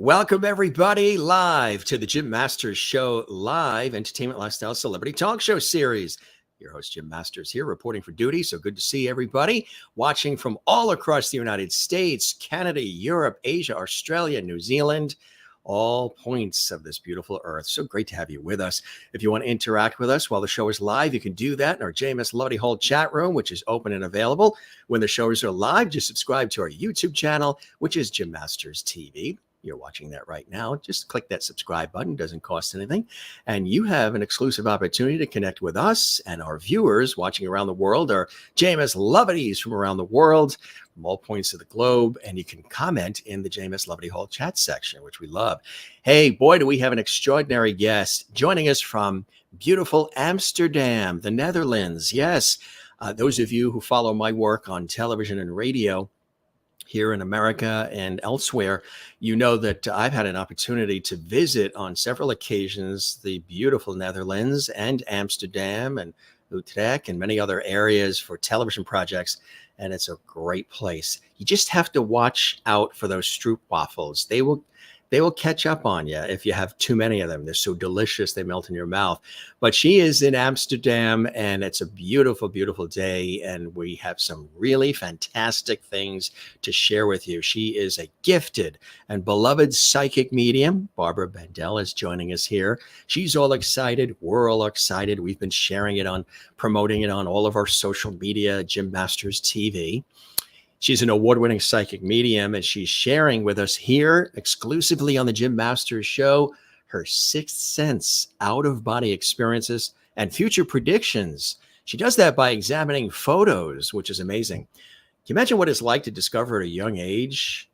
Welcome, everybody, live to the Jim Masters Show live entertainment lifestyle celebrity talk show series. Your host, Jim Masters, here reporting for duty. So good to see everybody watching from all across the United States, Canada, Europe, Asia, Australia, New Zealand, all points of this beautiful earth. So great to have you with us. If you want to interact with us while the show is live, you can do that in our JMS Lovely Hall chat room, which is open and available. When the shows are live, just subscribe to our YouTube channel, which is Jim Masters TV. You're watching that right now. Just click that subscribe button. Doesn't cost anything. And you have an exclusive opportunity to connect with us and our viewers watching around the world, our JMS Lovelies from around the world, from all points of the globe. And you can comment in the JMS Lovely Hall chat section, which we love. Hey, boy, do we have an extraordinary guest joining us from beautiful Amsterdam, the Netherlands. Yes, those of you who follow my work on television and radio here in America and elsewhere, you know that I've had an opportunity to visit on several occasions the beautiful Netherlands and Amsterdam and Utrecht and many other areas for television projects. And it's a great place. You just have to watch out for those stroopwafels. They will catch up on you if you have too many of them. They're so delicious, they melt in your mouth. But she is in Amsterdam, and it's a beautiful, beautiful day, and we have some really fantastic things to share with you. She is a gifted and beloved psychic medium. Barbara Bandel is joining us here. She's all excited. We're all excited. We've been sharing it promoting it on all of our social media, Jim Masters TV. She's an award-winning psychic medium, and she's sharing with us here exclusively on the Jim Masters Show her sixth sense, out-of-body experiences, and future predictions. She does that by examining photos, which is amazing. Can you imagine what it's like to discover at a young age?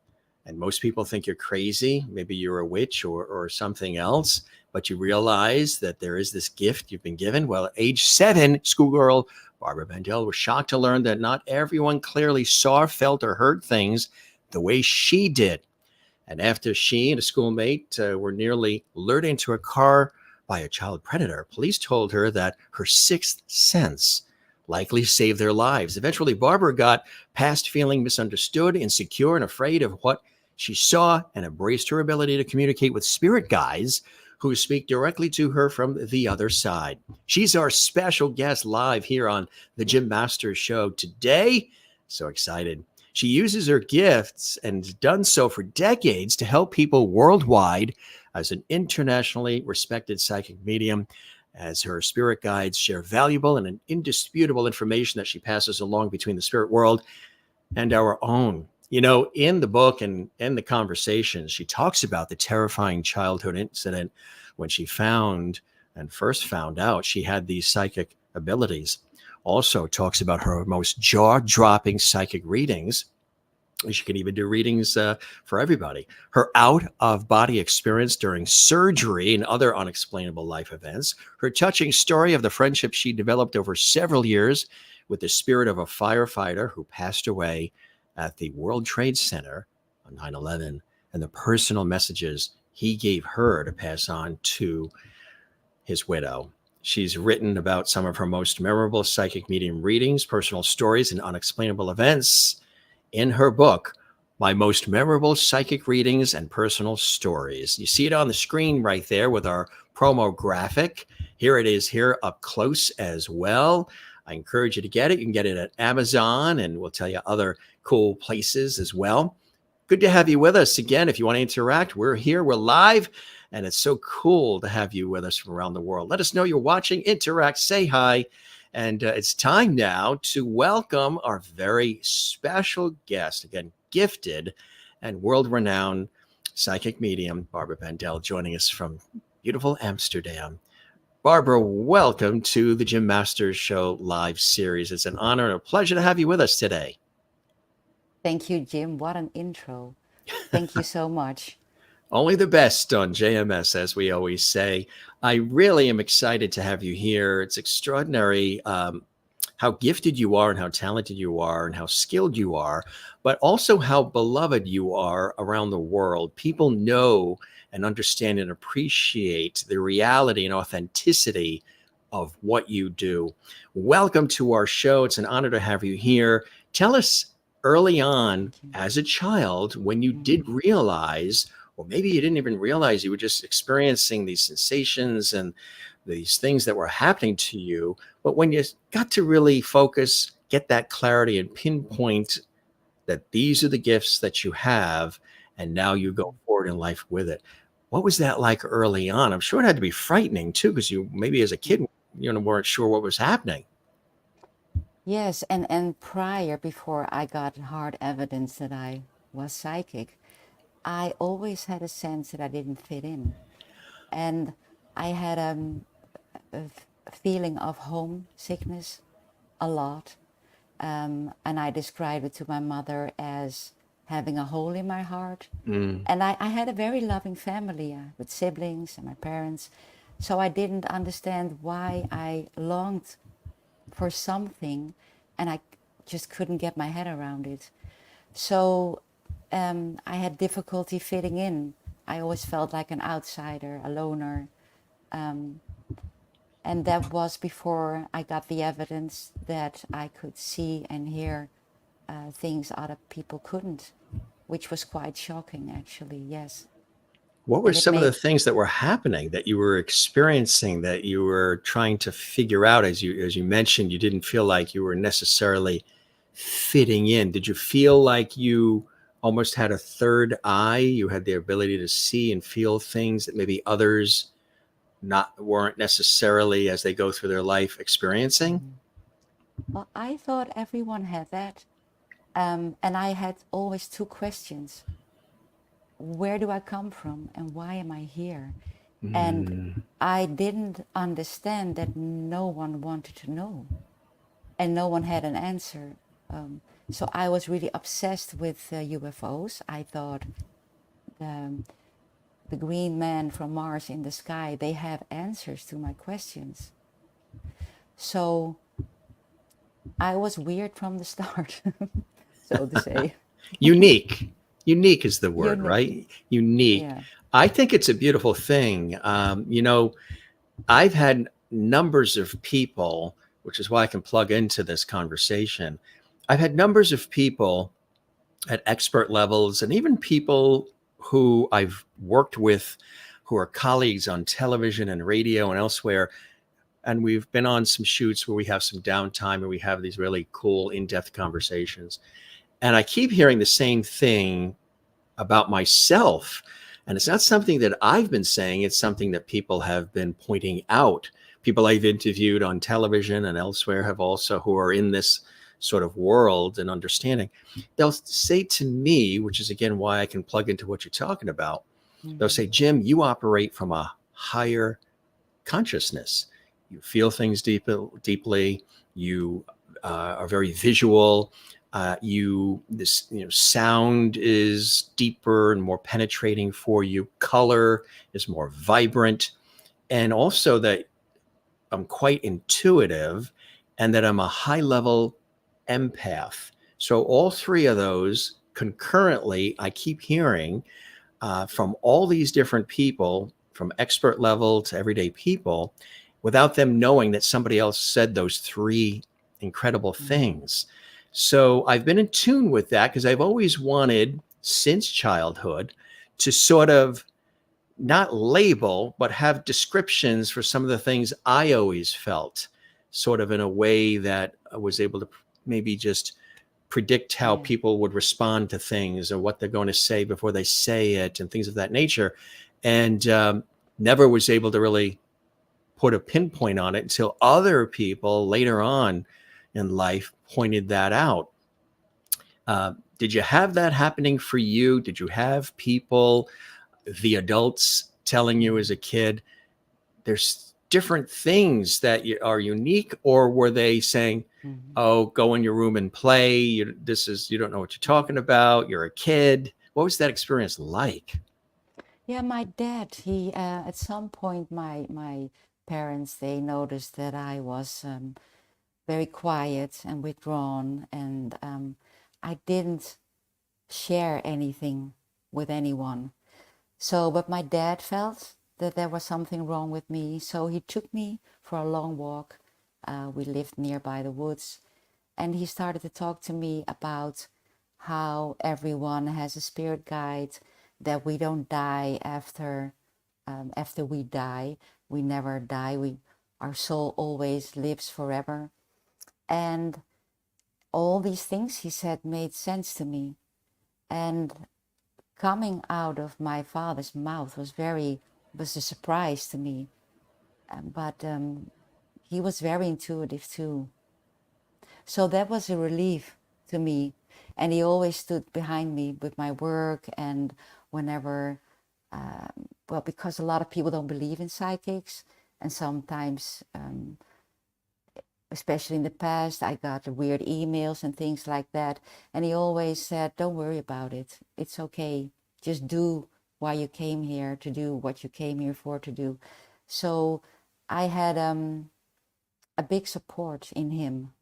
And most people think you're crazy. Maybe you're a witch or something else, but you realize that there is this gift you've been given. Well, at age 7, schoolgirl Barbara Bandel was shocked to learn that not everyone clearly saw, felt, or heard things the way she did. And after she and a schoolmate were nearly lured into a car by a child predator, police told her that her sixth sense likely saved their lives. Eventually, Barbara got past feeling misunderstood, insecure, and afraid of what she saw, and embraced her ability to communicate with spirit guides who speak directly to her from the other side. She's our special guest live here on the Jim Masters Show today. So excited. She uses her gifts and done so for decades to help people worldwide as an internationally respected psychic medium, as her spirit guides share valuable and indisputable information that she passes along between the spirit world and our own. You know, in the book and in the conversations, she talks about the terrifying childhood incident when she first found out she had these psychic abilities. Also talks about her most jaw-dropping psychic readings. She can even do readings for everybody. Her out-of-body experience during surgery and other unexplainable life events. Her touching story of the friendship she developed over several years with the spirit of a firefighter who passed away at the World Trade Center on 9/11, and the personal messages he gave her to pass on to his widow. She's written about some of her most memorable psychic medium readings, personal stories, and unexplainable events in her book, My Most Memorable Psychic Readings and Personal Stories. You see it on the screen right there with our promo graphic. Here it is here up close as well. I encourage you to get it. You can get it at Amazon, and we'll tell you other cool places as well. Good to have you with us again. If you want to interact, we're here, we're live, and it's so cool to have you with us from around the world. Let us know you're watching, interact, say hi, and it's time now to welcome our very special guest, again, gifted and world-renowned psychic medium, Barbara Bandel, joining us from beautiful Amsterdam. Barbara, welcome to the Jim Masters Show live series. It's an honor and a pleasure to have you with us today. Thank you, Jim. What an intro. Thank you so much. Only the best on JMS, as we always say. I really am excited to have you here. It's extraordinary how gifted you are and how talented you are and how skilled you are, but also how beloved you are around the world. People know and understand and appreciate the reality and authenticity of what you do. Welcome to our show. It's an honor to have you here. Tell us early on as a child when you did realize or maybe you didn't even realize you were just experiencing these sensations and these things that were happening to you. But when you got to really focus, get that clarity and pinpoint that these are the gifts that you have, and now you go forward in life with it. What was that like early on? I'm sure it had to be frightening too, because you maybe as a kid, weren't sure what was happening. Yes, and prior, before I got hard evidence that I was psychic, I always had a sense that I didn't fit in. And I had a feeling of homesickness a lot. And I described it to my mother as having a hole in my heart. Mm. And I had a very loving family with siblings and my parents. So I didn't understand why I longed for something and I just couldn't get my head around it. So I had difficulty fitting in. I always felt like an outsider, a loner. And that was before I got the evidence that I could see and hear things other people couldn't, which was quite shocking, actually, yes. What were And it some of the made, things that were happening that you were experiencing that you were trying to figure out? As you mentioned, you didn't feel like you were necessarily fitting in. Did you feel like you almost had a third eye? You had the ability to see and feel things that maybe others not weren't necessarily as they go through their life experiencing? well, I thought everyone had that. And I had always two questions. Where do I come from and why am I here? And Mm. I didn't understand that no one wanted to know and no one had an answer. So I was really obsessed with UFOs. I thought the green man from Mars in the sky, they have answers to my questions. So I was weird from the start, so to say. Unique. Unique is the word, Unique. right? Unique. Yeah. I think it's a beautiful thing. I've had numbers of people, which is why I can plug into this conversation. I've had numbers of people at expert levels and even people who I've worked with who are colleagues on television and radio and elsewhere. And we've been on some shoots where we have some downtime and we have these really cool, in depth conversations. And I keep hearing the same thing about myself. And it's not something that I've been saying, it's something that people have been pointing out. People I've interviewed on television and elsewhere have also, who are in this sort of world and understanding, they'll say to me, which is again why I can plug into what you're talking about. They'll say, Jim, you operate from a higher consciousness. You feel things deeply. You are very visual. Sound is deeper and more penetrating for you. Color is more vibrant, and also that I'm quite intuitive, and that I'm a high level empath. So all three of those concurrently, I keep hearing from all these different people, from expert level to everyday people, without them knowing that somebody else said those three incredible things. So I've been in tune with that because I've always wanted, since childhood, to sort of not label, but have descriptions for some of the things I always felt, sort of in a way that I was able to maybe just predict how people would respond to things or what they're going to say before they say it and things of that nature. And never was able to really put a pinpoint on it until other people later on in life pointed that out. Did you have that happening for you? Did you have people, the adults, telling you as a kid, there's different things that are unique, or were they saying, oh, go in your room and play, you don't know what you're talking about, you're a kid? What was that experience like? Yeah, my dad, he at some point my parents, they noticed that I was very quiet and withdrawn, and I didn't share anything with anyone. So, but my dad felt that there was something wrong with me, so he took me for a long walk. We lived nearby the woods, and he started to talk to me about how everyone has a spirit guide, that we don't die after we die. We never die. Our soul always lives forever. And all these things he said made sense to me. And coming out of my father's mouth was a surprise to me. But he was very intuitive too. So that was a relief to me. And he always stood behind me with my work, and whenever, well, because a lot of people don't believe in psychics, and sometimes, especially in the past, I got weird emails and things like that. And he always said, don't worry about it. It's okay. Just do why you came here to do, what you came here for to do. So I had a big support in him.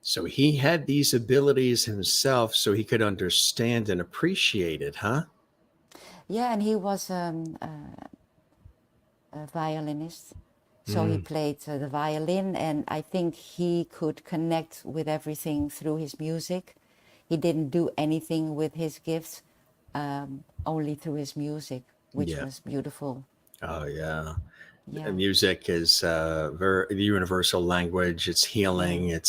So he had these abilities himself so he could understand and appreciate it, huh? Yeah, and he was a violinist. So he played the violin, and I think he could connect with everything through his music. He didn't do anything with his gifts, only through his music, which Yeah. was beautiful. Oh, yeah. Yeah, Music is very the universal language. It's healing. It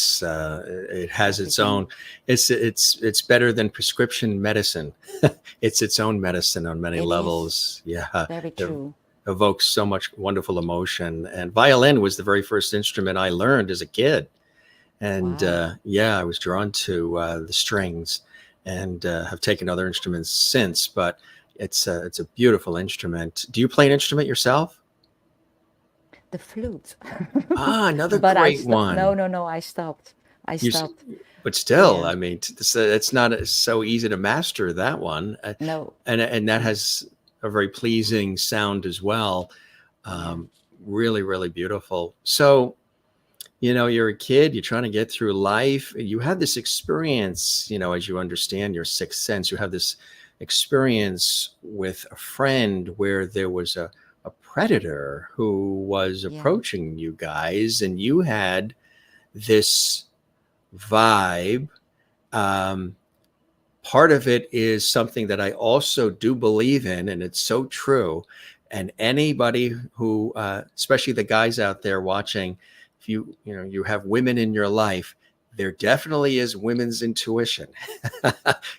has its everything. own. It's better than prescription medicine. It's its own medicine on many It is levels. Yeah, very it true. evokes so much wonderful emotion. And violin was the very first instrument I learned as a kid. And Wow. yeah, I was drawn to the strings, and have taken other instruments since. But it's a beautiful instrument. Do you play an instrument yourself? The flute. Ah, another But I great stopped. No, one. no, no, I stopped. I You, s- stopped. but still, Yeah. I mean, it's not so easy to master that one, No. and that Yeah. has a very pleasing sound as well. Yeah. Um, really, really beautiful. So, you're a kid, you're trying to get through life. You have this experience, as you understand your sixth sense, you have this experience with a friend where there was a predator who was Yeah. approaching you guys, and you had this vibe. Um, Part of it is something that I also do believe in, and it's so true. And anybody who, especially the guys out there watching, if you have women in your life, there definitely is women's intuition.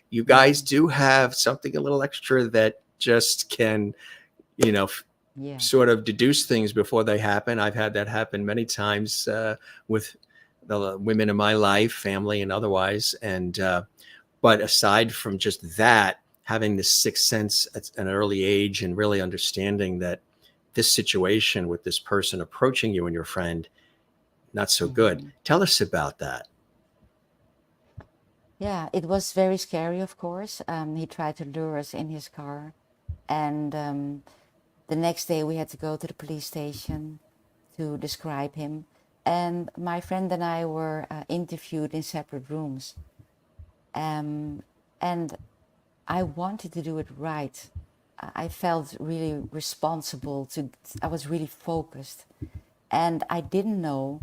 You guys Yeah. do have something a little extra that just can, you know, Yeah. sort of deduce things before they happen. I've had that happen many times with the women in my life, family and otherwise. And but aside from just that, having this sixth sense at an early age and really understanding that this situation with this person approaching you and your friend, not so good. Hmm. Tell us about that. Yeah, it was very scary, of course. He tried to lure us in his car, and the next day we had to go to the police station to describe him. And my friend and I were interviewed in separate rooms. And I wanted to do it right. I felt really responsible I was really focused. And I didn't know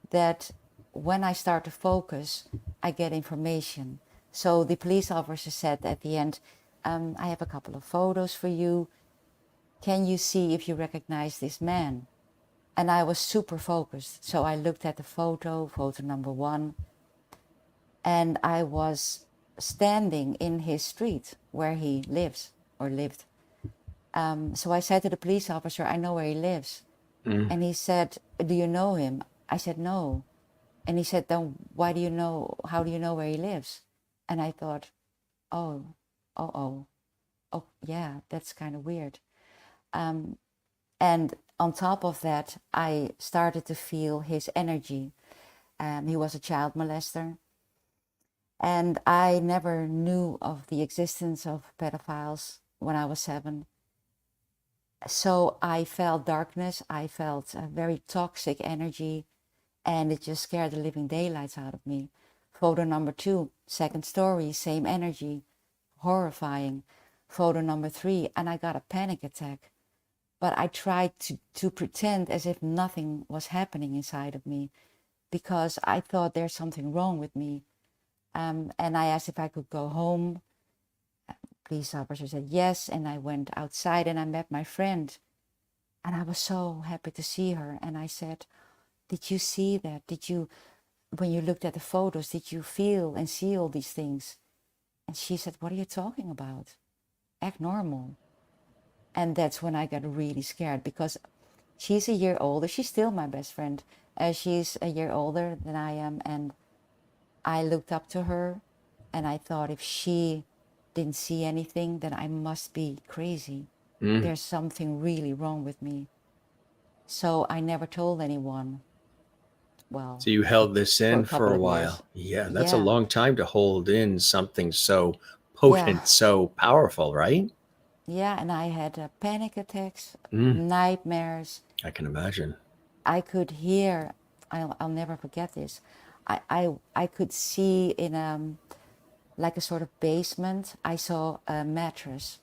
that when I start to focus, I get information. So the police officer said at the end, I have a couple of photos for you. Can you see if you recognize this man? And I was super focused. So I looked at the photo number 1, and I was standing in his street where he lives or lived. So I said to the police officer, I know where he lives. Mm. And he said, do you know him? I said, no. And he said, then how do you know where he lives? And I thought, oh, oh, yeah, that's kind of weird. And on top of that, I started to feel his energy. He was a child molester. And I never knew of the existence of pedophiles when I was 7. So I felt darkness. I felt a very toxic energy, and it just scared the living daylights out of me. Photo number 2, second story, same energy, horrifying. Photo number 3, and I got a panic attack. But I tried to pretend as if nothing was happening inside of me, because I thought there's something wrong with me. And I asked if I could go home. police officer said yes, and I went outside and I met my friend, and I was so happy to see her. And I said, did you see that? Did you, when you looked at the photos, did you feel and see all these things? And she said, what are you talking about? Act normal. And that's when I got really scared, because she's a year older. She's still my best friend. She's a year older than I am. And I looked up to her and I thought, if she didn't see anything, then I must be crazy. There's something really wrong with me. So I never told anyone. Well, So you held this for a in for couple a of years. while. Yeah, that's a Yeah, long time to hold in something so yeah, potent, so powerful, right? yeah. And I had panic attacks, Mm, nightmares. I can imagine. I could hear, I'll never forget this. I could see in like a sort of basement, I saw a mattress,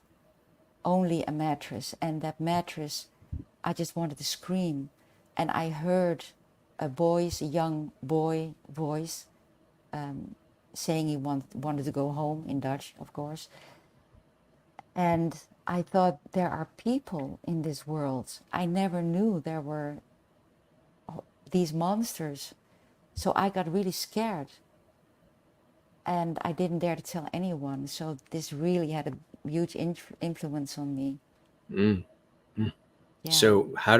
only a mattress. And that mattress, I just wanted to scream. And I heard a voice, a young boy voice, saying he wanted to go home, in Dutch, of course. And I thought, there are people in this world. I never knew there were these monsters. So I got really scared. And I didn't dare to tell anyone. So this really had a huge influence on me. Mm. Yeah. So how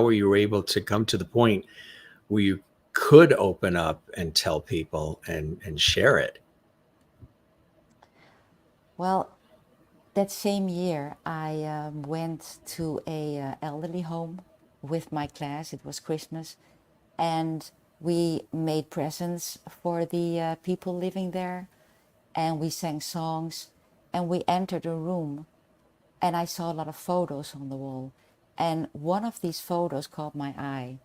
were you able to come to the point where you could open up and tell people and share it? Well, that same year, I went to a elderly home with my class. It was Christmas, and we made presents for the people living there, and we sang songs, and we entered a room, and I saw a lot of photos on the wall, and one of these photos caught my eye.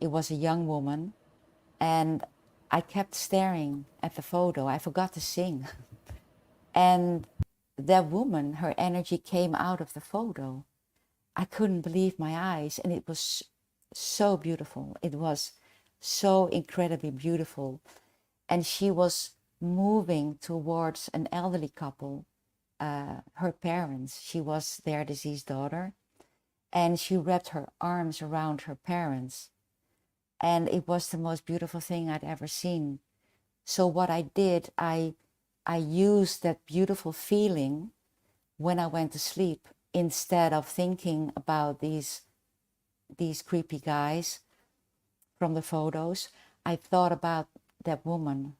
It was a young woman, and I kept staring at the photo. I forgot to sing. And that woman, her energy came out of the photo. I couldn't believe my eyes, and it was so beautiful. It was so incredibly beautiful. And she was moving towards an elderly couple, her parents. She was their deceased daughter, and she wrapped her arms around her parents. And it was the most beautiful thing I'd ever seen. So what I did, I used that beautiful feeling when I went to sleep, instead of thinking about these creepy guys from the photos. I thought about that woman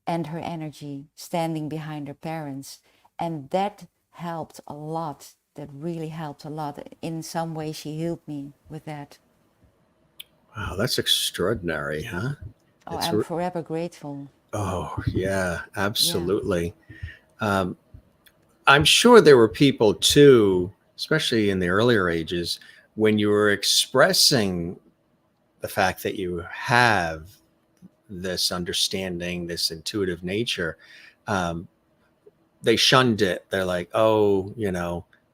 and her energy standing behind her parents, and that helped a lot. That really helped a lot. In some way, she healed me with that. Wow, that's extraordinary, huh? Oh, It's I'm forever grateful. oh yeah, Yeah. absolutely. Um, I'm sure there were people too, especially in the earlier ages, when you were expressing the fact that you have this understanding, this intuitive nature. Um, they shunned it. They're like, oh,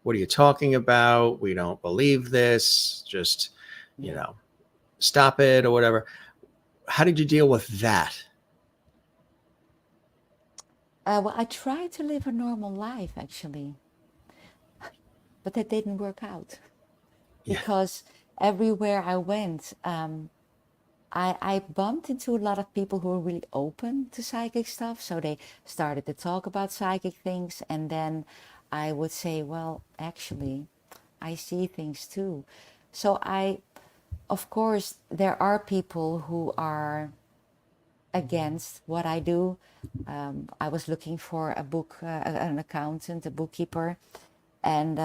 what are you talking about? We don't believe this. Just, you Yeah. know, stop it or whatever. How did you deal with that? Well, I tried to live a normal life, actually, but that didn't work out, Yeah. because everywhere I went, I bumped into a lot of people who were really open to psychic stuff. So they started to talk about psychic things. And then I would say, well, actually, I see things too. So of course, there are people who are against what I do. I was looking for a an accountant, a bookkeeper, and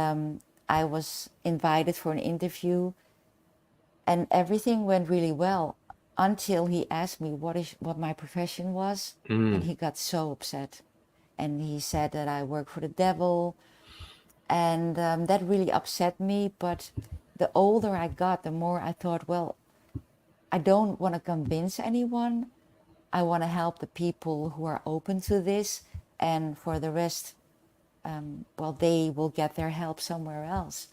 I was invited for an interview, and everything went really well until he asked me what my profession was, and Mm. he got so upset, and he said that I work for the devil, and that really upset me. But the older I got, the more I thought, well, I don't want to convince anyone. I want to help the people who are open to this, and for the rest, well, they will get their help somewhere else.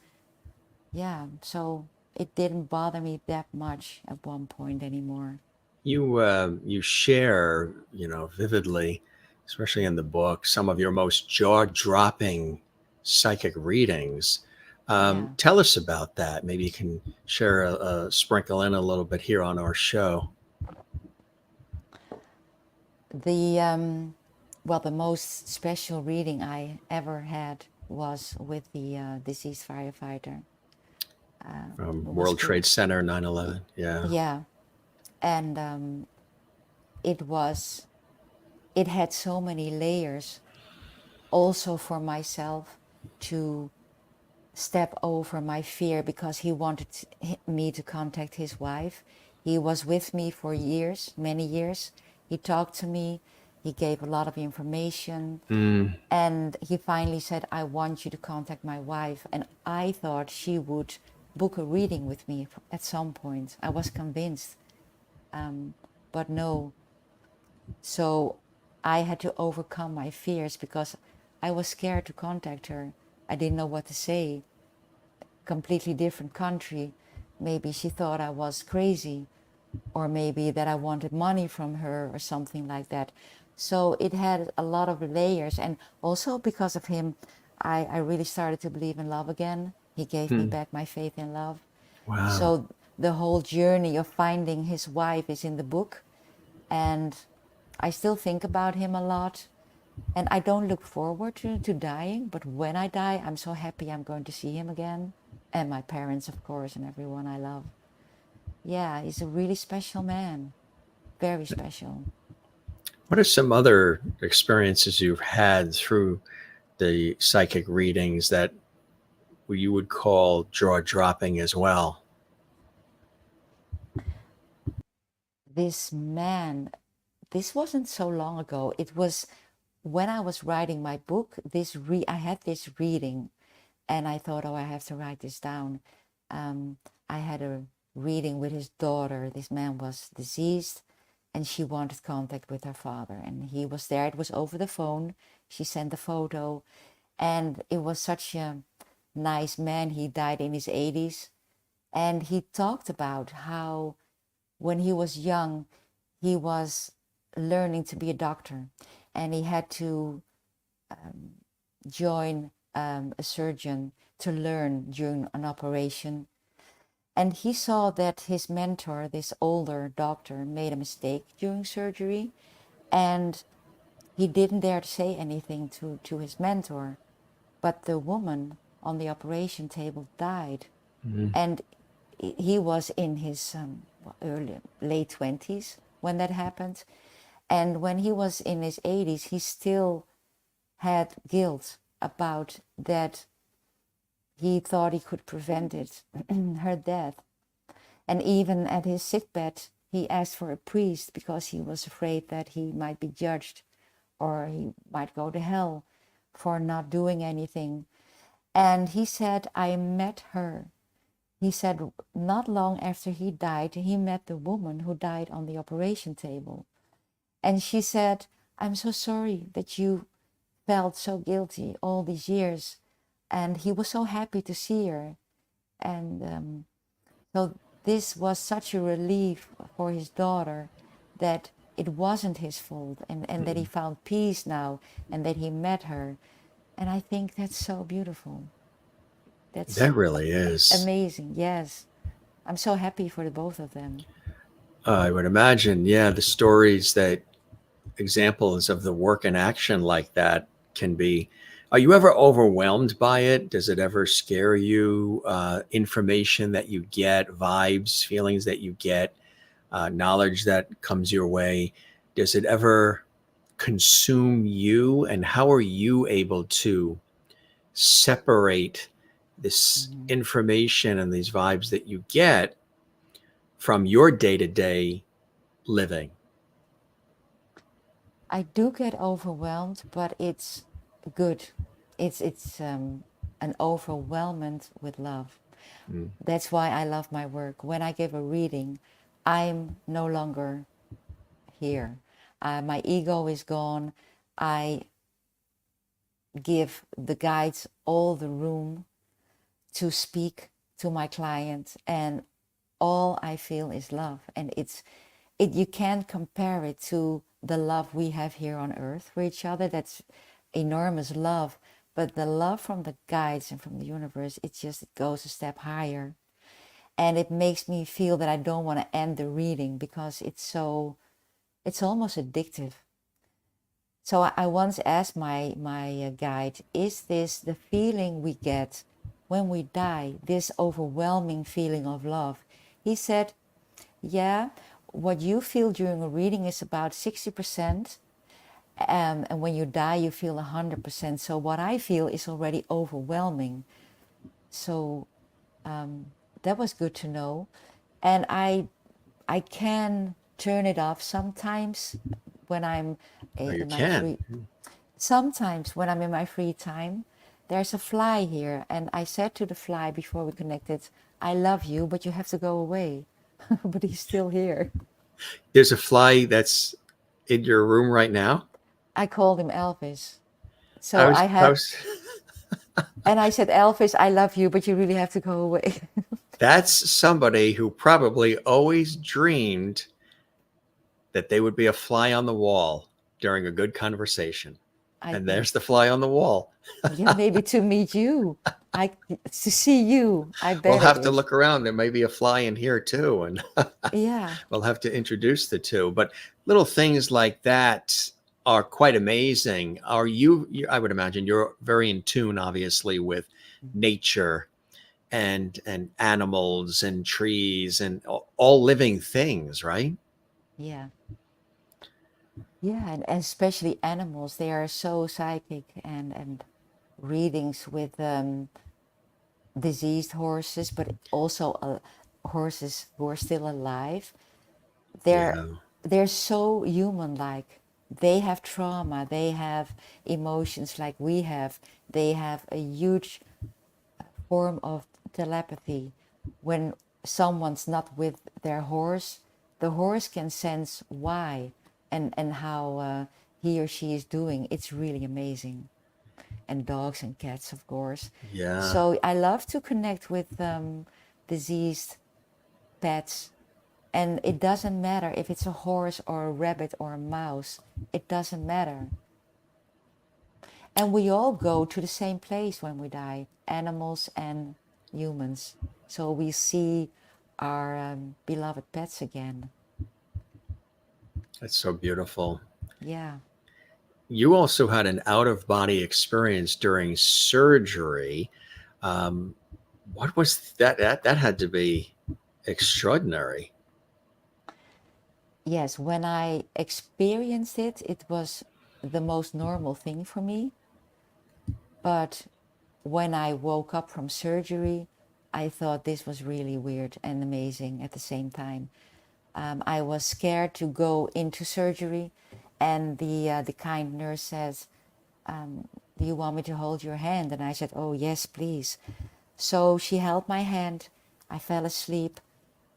Yeah, so it didn't bother me that much at one point anymore. You share, vividly especially in the book, some of your most jaw-dropping psychic readings. Yeah. Tell us about that. Maybe you can share a sprinkle in a little bit here on our show. The most special reading I ever had was with the deceased firefighter. From It was World good. Trade Center 9/11. Yeah. Yeah, and it was. It had so many layers. Also for myself to step over my fear because he wanted me to contact his wife. He was with me for years, many years. He talked to me. He gave a lot of information. Mm. And he finally said, I want you to contact my wife. And I thought she would book a reading with me at some point. I was convinced. But no. So I had to overcome my fears because I was scared to contact her. I didn't know what to say. Completely different country. Maybe she thought I was crazy, or maybe that I wanted money from her or something like that. So it had a lot of layers, and also because of him, I really started to believe in love again. He gave me back my faith in love. Wow. So the whole journey of finding his wife is in the book, and I still think about him a lot. And I don't look forward to dying, but when I die, I'm so happy I'm going to see him again. And my parents, of course, and everyone I love. Yeah, he's a really special man. Very special. What are some other experiences you've had through the psychic readings that you would call jaw-dropping as well? This man, this wasn't so long ago. It was when I was writing my book. I had this reading, and I thought, oh, I have to write this down. I had a reading with his daughter. This man was deceased, and she wanted contact with her father, and he was there. It was over the phone. She sent a photo, and it was such a nice man. He died in his 80s, and he talked about how when he was young, he was learning to be a doctor, and he had to join a surgeon to learn during an operation. And he saw that his mentor, this older doctor, made a mistake during surgery, and he didn't dare to say anything to his mentor. But the woman on the operation table died, and he was in his late 20s when that happened. And when he was in his 80s, he still had guilt about that. He thought he could prevent it, her death. And even at his sickbed, he asked for a priest because he was afraid that he might be judged or he might go to hell for not doing anything. And he said, I met her. He said, not long after he died, he met the woman who died on the operation table. And she said, I'm so sorry that you felt so guilty all these years. And he was so happy to see her. And so this was such a relief for his daughter that it wasn't his fault, and that he found peace now, and that he met her. And I think that's so beautiful. That's That really is. amazing. Yes. I'm so happy for the both of them. I would imagine, yeah, the stories that examples of the work in action like that can be. Are you ever overwhelmed by it? Does it ever scare you? Information that you get, vibes, feelings that you get, knowledge that comes your way. Does it ever consume you? And how are you able to separate this information and these vibes that you get from your day-to-day living? I do get overwhelmed, but it's good. It's an overwhelmment with love. That's why I love my work. When I give a reading, I'm no longer here. My ego is gone. I give the guides all the room to speak to my client, and all I feel is love. And you can't compare it to the love we have here on earth for each other. That's enormous love. But the love from the guides and from the universe, it goes a step higher. And it makes me feel that I don't want to end the reading because it's almost addictive. So I once asked my guide, is this the feeling we get when we die, this overwhelming feeling of love? He said, yeah, what you feel during a reading is about 60%, and when you die, you feel 100%. So what I feel is already overwhelming. So that was good to know. And I can turn it off sometimes when I'm Oh, you in my can. free. Sometimes when I'm in my free time, there's a fly here, and I said to the fly before we connected, I love you, but you have to go away. But he's still here. There's a fly that's in your room right now. I called him Elvis. I So was, I I had, was. and I said, Elvis, I love you, but you really have to go away. That's somebody who probably always dreamed that they would be a fly on the wall during a good conversation. I And think, there's the fly on the wall. yeah, maybe to meet you, to see you, I We'll bet it have to is. look around. There may be a fly in here too, and Yeah, we'll have to introduce the two. But little things like that are quite amazing. Are I would imagine you're very in tune, obviously, with nature and animals and trees and all living things, right? yeah. Yeah, and especially animals, they are so psychic, and readings with diseased horses, but also horses who are still alive. They're Yeah. they're so human-like. They have trauma, they have emotions like we have. They have a huge form of telepathy. When someone's not with their horse, the horse can sense why and how he or she is doing. It's really amazing. And dogs and cats, of course. Yeah. So I love to connect with diseased pets. And it doesn't matter if it's a horse or a rabbit or a mouse. It doesn't matter. And we all go to the same place when we die, animals and humans. So we see our beloved pets again. That's so beautiful. Yeah. You also had an out of body experience during surgery. Um, what was that? That had to be extraordinary. Yes, when I experienced it, it was the most normal thing for me. But when I woke up from surgery, I thought this was really weird and amazing at the same time. I was scared to go into surgery, and the kind nurse says, "Do you want me to hold your hand?" And I said, "Oh yes, please." So she held my hand. I fell asleep,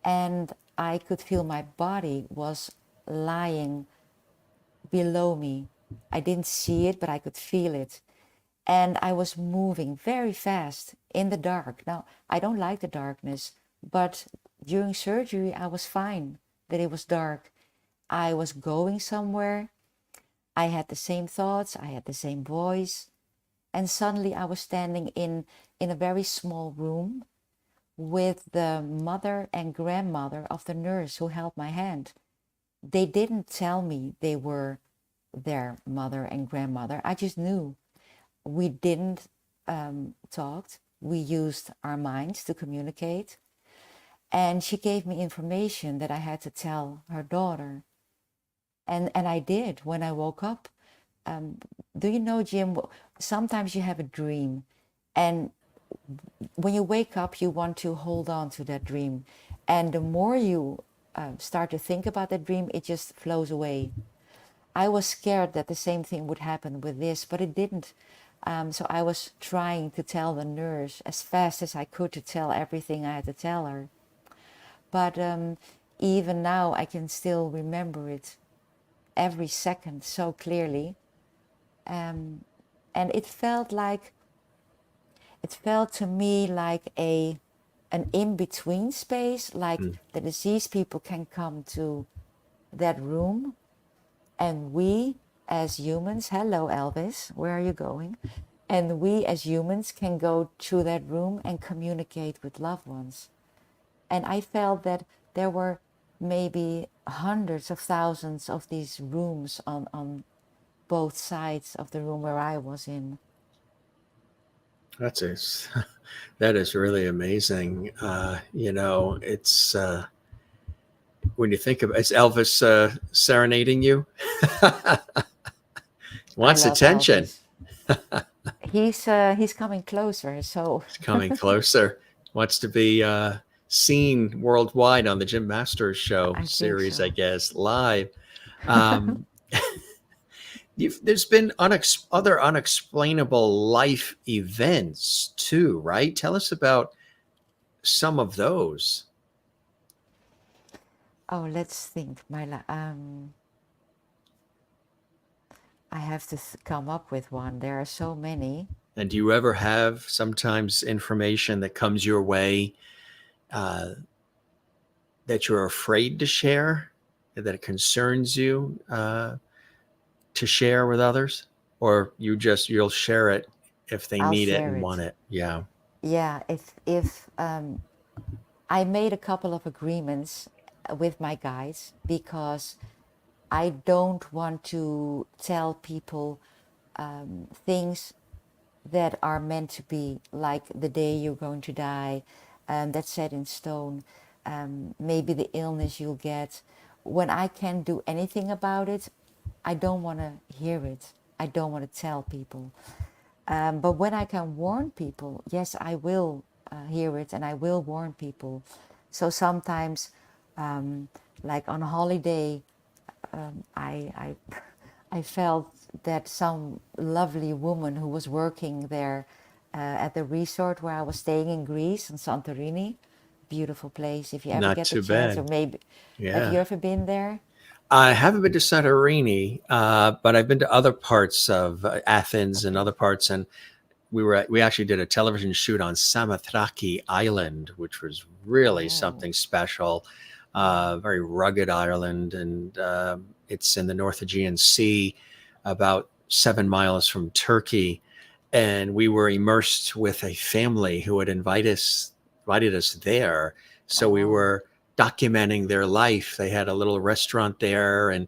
and I could feel my body was lying below me. I didn't see it, but I could feel it. And I was moving very fast in the dark. Now, I don't like the darkness, but during surgery, I was fine that it was dark. I was going somewhere. I had the same thoughts. I had the same voice. And suddenly I was standing in a very small room with the mother and grandmother of the nurse who held my hand. They didn't tell me they were their mother and grandmother. I just knew. We didn't talk. We used our minds to communicate. And she gave me information that I had to tell her daughter. And I did when I woke up. Do you know, Jim, sometimes you have a dream, and when you wake up, you want to hold on to that dream. And the more you start to think about that dream, it just flows away. I was scared that the same thing would happen with this, but it didn't. So I was trying to tell the nurse as fast as I could to tell everything I had to tell her. But even now, I can still remember it every second so clearly. And it felt to me like an in-between space, like Mm. the deceased people can come to that room, And we as humans, hello Elvis, where are you going? And we as humans can go through that room and communicate with loved ones. And I felt that there were maybe hundreds of thousands of these rooms on both sides of the room where I was in. That's that is really amazing. It's when you think of it's Elvis serenading you. I Wants love attention. Elvis. He's coming closer, so It's coming closer. Wants to be seen worldwide on the Jim Masters Show I think series, I so. guess, live. Um, there's been other unexplainable life events too, right? Tell us about some of those. Oh, let's think. I have to come up with one. There are so many. And do you ever have sometimes information that comes your way uh, that you're afraid to share, that it concerns you to share with others? Or you'll share it if they I'll need it share and want it. it? Yeah. Yeah, if I made a couple of agreements with my guides because I don't want to tell people things that are meant to be, like the day you're going to die, that's set in stone, maybe the illness you'll get. When I can't do anything about it, I don't want to hear it. I don't want to tell people. But when I can warn people, yes, I will hear it and I will warn people. So sometimes, like on holiday, I I felt that some lovely woman who was working there at the resort where I was staying in Greece, in Santorini, beautiful place. If you ever Not get the too chance, or bad. maybe, have Yeah. you ever been there? I haven't been to Santorini, but I've been to other parts of Athens and Okay. other parts. And we actually did a television shoot on Samaki Island, which was really Oh, something special. wow. Very rugged island, and it's in the North Aegean Sea, about 7 miles from Turkey. And we were immersed with a family who had invited us there. So we Oh, were documenting their life. They had a little restaurant there, and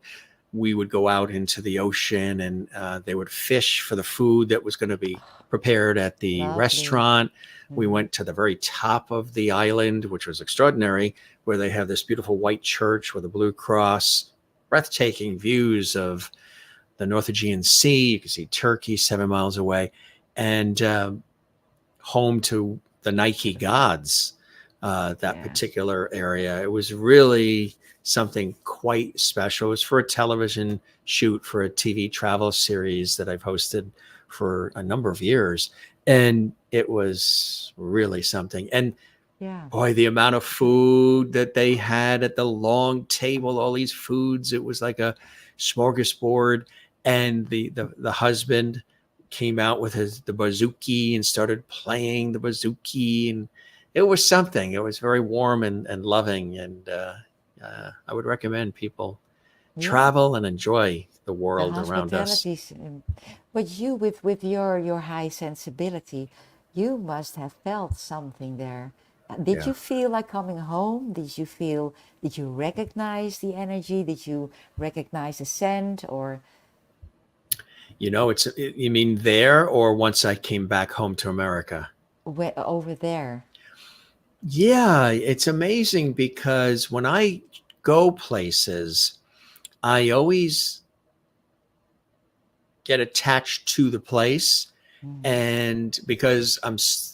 we would go out into the ocean, and they would fish for the food that was going to be prepared at the lovely. restaurant. We Mm-hmm. went to the very top of the island, which was extraordinary, where they have this beautiful white church with a blue cross, breathtaking views of the North Aegean Sea. You can see Turkey 7 miles away, and home to the Nike gods, that Yeah. particular area. It was really something quite special. It was for a television shoot for a TV travel series that I've hosted for a number of years. And it was really something. And Yeah. boy, the amount of food that they had at the long table, all these foods, it was like a smorgasbord. And the husband came out with the bouzouki and started playing the bouzouki, and it was something. It was very warm and loving, and I would recommend people Yeah. travel and enjoy the The world around us. hospitality, but you with your high sensibility, you must have felt something there. Did Yeah. you feel like coming home? Did you recognize the energy? Did you recognize the scent? Or You mean there or once I came back home to America? over there? Yeah, it's amazing because when I go places, I always get attached to the place. Mm, And because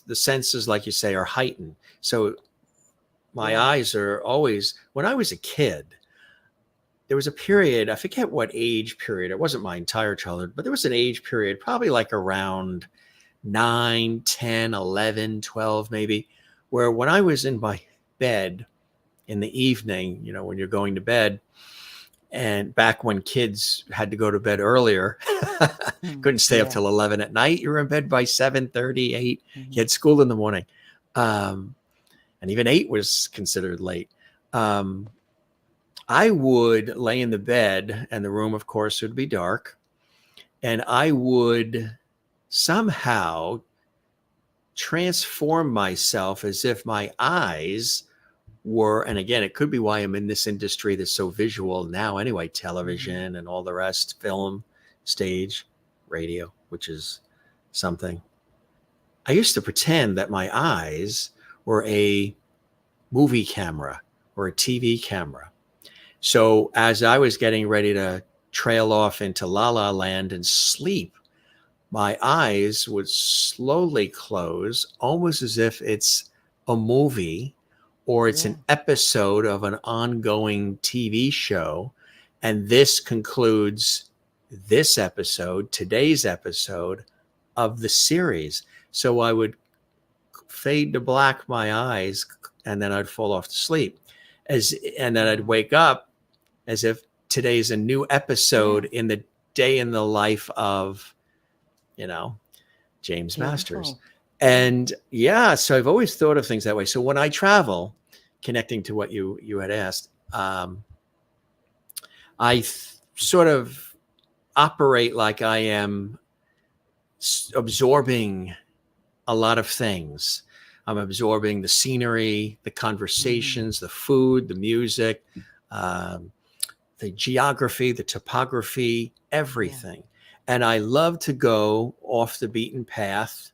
the senses, like you say, are heightened. So my yeah. eyes are always, when I was a kid, there was a period, I forget what age period, it wasn't my entire childhood, but there was an age period, probably like around 9, 10, 11, 12, maybe, where when I was in my bed in the evening, when you're going to bed, and back when kids had to go to bed earlier, Mm, couldn't stay up yeah. till 11 at night. You were in bed by 7:30, 8. You Mhm. had school in the morning. Um, and even 8 was considered late. Um, I would lay in the bed, and the room, of course, would be dark, and I would somehow transform myself as if my eyes were, and again, it could be why I'm in this industry that's so visual now anyway, television and all the rest, film, stage, radio, which is something. I used to pretend that my eyes were a movie camera or a TV camera. So as I was getting ready to trail off into La La Land and sleep, my eyes would slowly close, almost as if it's a movie or it's an episode of an ongoing TV show. And this concludes this episode, today's episode of the series. So I would fade to black my eyes, and then I'd fall off to sleep. And then I'd wake up as if today's a new episode in the day in the life of, James Masters. And so I've always thought of things that way. So when I travel, connecting to what you had asked, I sort of operate like I am absorbing a lot of things. I'm absorbing the scenery, the conversations, the food, the music, the geography, the topography, everything. And I love to go off the beaten path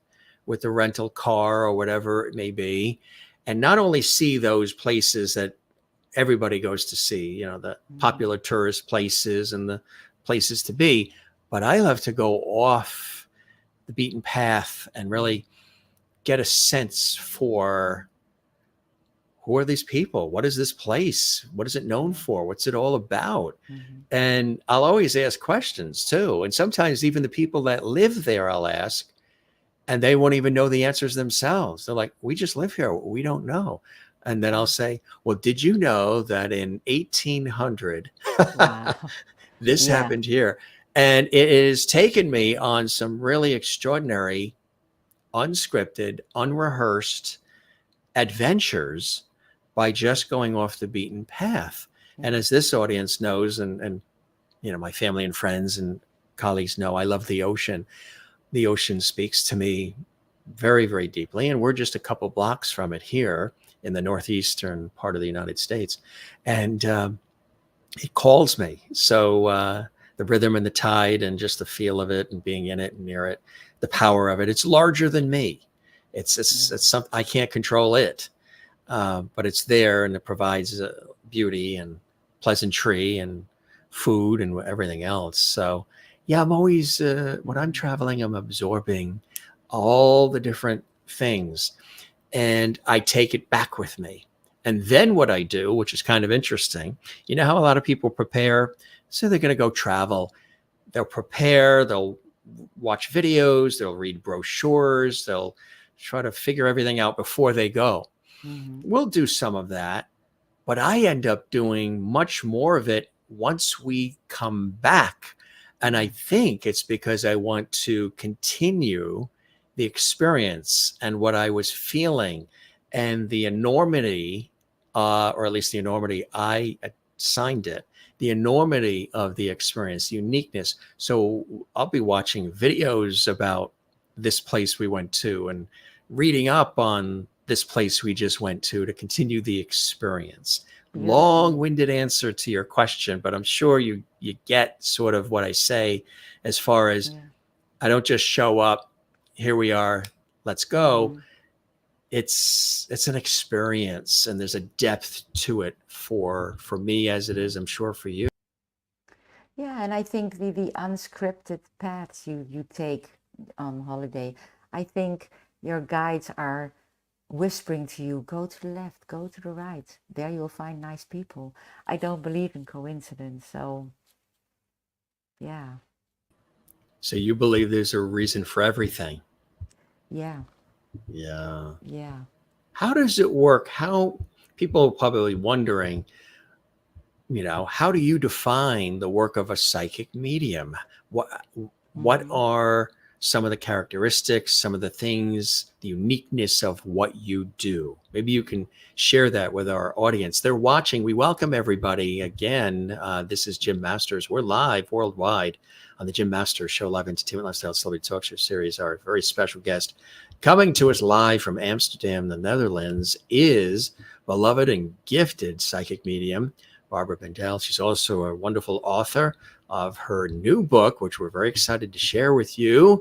with the rental car or whatever it may be, and not only see those places that everybody goes to see, the popular tourist places and the places to be, but I love to go off the beaten path and really get a sense for who are these people? What is this place? What is it known for? What's it all about? And I'll always ask questions too. And sometimes even the people that live there, I'll ask, and they won't even know the answers themselves. They're like, we just live here. We don't know. And then I'll say, well, did you know that in 1800, this happened here? And it has taken me on some really extraordinary, unscripted, unrehearsed adventures by just going off the beaten path. And as this audience knows, and my family and friends and colleagues know, I love the ocean. The ocean speaks to me very, very deeply. And we're just a couple blocks from it here in the northeastern part of the United States. And it calls me. So the rhythm and the tide and just the feel of it and being in it and near it, the power of it, it's larger than me. It's something I can't control it, but it's there, and it provides beauty and pleasantry and food and everything else. So I'm always, when I'm traveling, I'm absorbing all the different things, and I take it back with me. And then what I do, which is kind of interesting, how a lot of people prepare, so they're going to go travel. They'll prepare, they'll watch videos, they'll read brochures, they'll try to figure everything out before they go. We'll do some of that, but I end up doing much more of it once we come back. And I think it's because I want to continue the experience and what I was feeling and the enormity, or at least the enormity I assigned it, the enormity of the experience, uniqueness. So I'll be watching videos about this place we went to and reading up on this place we just went to continue the experience. Long-winded answer to your question, but I'm sure you get sort of what I say as far as I don't just show up, here we are, let's go. It's an experience, and there's a depth to it for me as it is, I'm sure, for you. Yeah, and I think the unscripted paths you take on holiday, I think your guides are whispering to you, go to the left, go to the right. There you'll find nice people. I don't believe in coincidence, so yeah. So you believe there's a reason for everything? Yeah. Yeah. Yeah. How does it work? How people are probably wondering, how do you define the work of a psychic medium? What are some of the characteristics, some of the things, the uniqueness of what you do. Maybe you can share that with our audience. They're watching. We welcome everybody again. This is Jim Masters. We're live worldwide on the Jim Masters Show, live entertainment lifestyle celebrity talk show series. Our very special guest coming to us live from Amsterdam, the Netherlands, is beloved and gifted psychic medium Barbara Bandel. She's also a wonderful author of her new book, which we're very excited to share with you.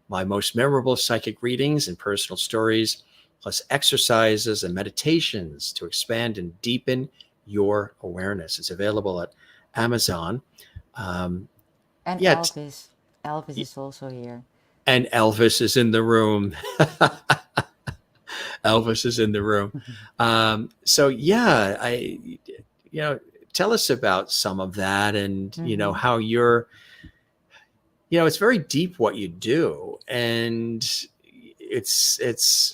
My most memorable psychic readings and personal stories, plus exercises and meditations to expand and deepen your awareness. It's available at Amazon. And Yeah, Elvis is also here. and Elvis is in the room. Elvis is in the room. So yeah, tell us about some of that, and how you're, it's very deep what you do, and it's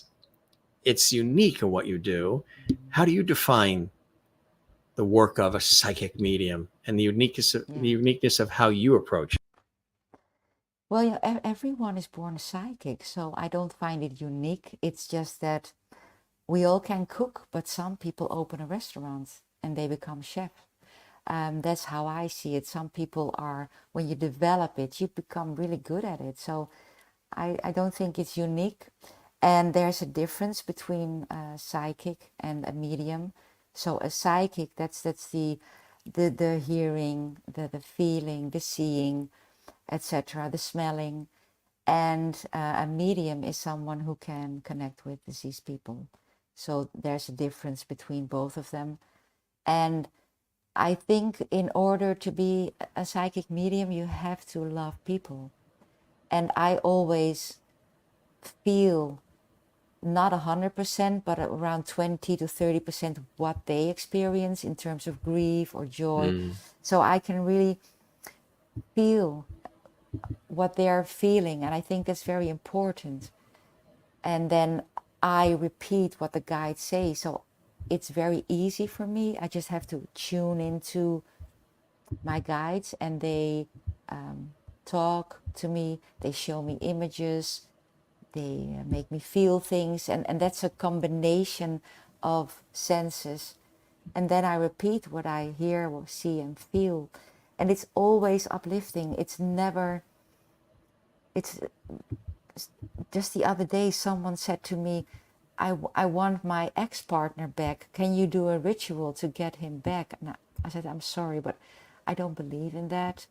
unique in what you do. How do you define the work of a psychic medium and the uniqueness of how you approach it? Well, yeah, everyone is born a psychic, so I don't find it unique. It's just that we all can cook, but some people open a restaurant and they become chef. That's how I see it. Some people are, when you develop it, you become really good at it. So I don't think it's unique. And there's a difference between a psychic and a medium. So a psychic, that's the hearing, the feeling, the seeing, etc., the smelling. And a medium is someone who can connect with deceased people. So there's a difference between both of them. And I think in order to be a psychic medium, you have to love people. And I always feel not 100%, but around 20 to 30% what they experience in terms of grief or joy. So I can really feel what they are feeling, and I think that's very important. And then I repeat what the guides say, so it's very easy for me. I just have to tune into my guides, and they talk to me, they show me images, they make me feel things, and that's a combination of senses. And then I repeat what I hear or see and feel, and it's always uplifting. It's never, it's just the other day someone said to me, I want my ex-partner back. Can you do a ritual to get him back? And I said, I'm sorry, but I don't believe in that.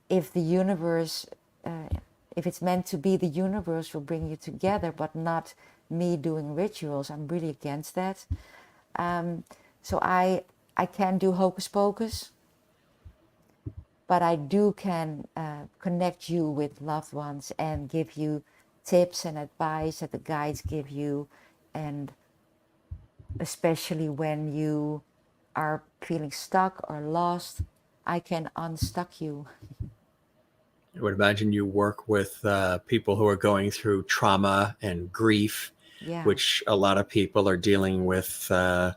If the universe, if it's meant to be, the universe will bring you together, but not me doing rituals. I'm really against that. So I can do hocus pocus, but I can connect you with loved ones and give you tips and advice that the guides give you, and especially when you are feeling stuck or lost, I can unstuck you. I would imagine you work with people who are going through trauma and grief, Yeah. which a lot of people are dealing with. You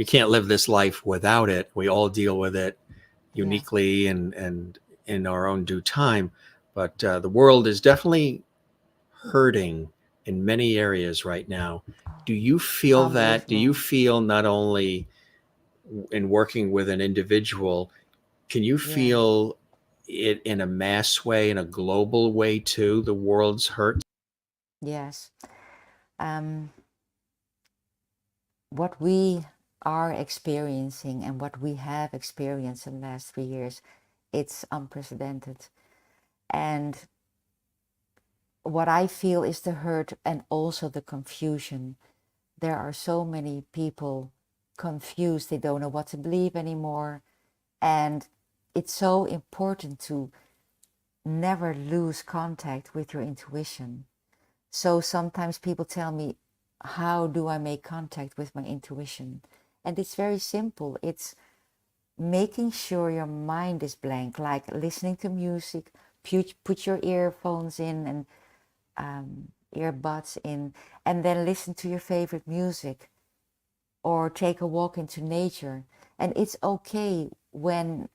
can't live this life without it. We all deal with it uniquely and in our own due time. But the world is definitely hurting in many areas right now. Do you feel that? Do you feel not only in working with an individual, can you feel it in a mass way, in a global way too, the world's hurt? Yes. What we are experiencing and what we have experienced in the last 3 years, it's unprecedented. And what I feel is the hurt and also the confusion. There are so many people confused, they don't know what to believe anymore. And it's so important to never lose contact with your intuition. So sometimes people tell me, how do I make contact with my intuition? And it's very simple. It's making sure your mind is blank, like listening to music, put your earphones in and earbuds in, and then listen to your favorite music or take a walk into nature. And it's okay when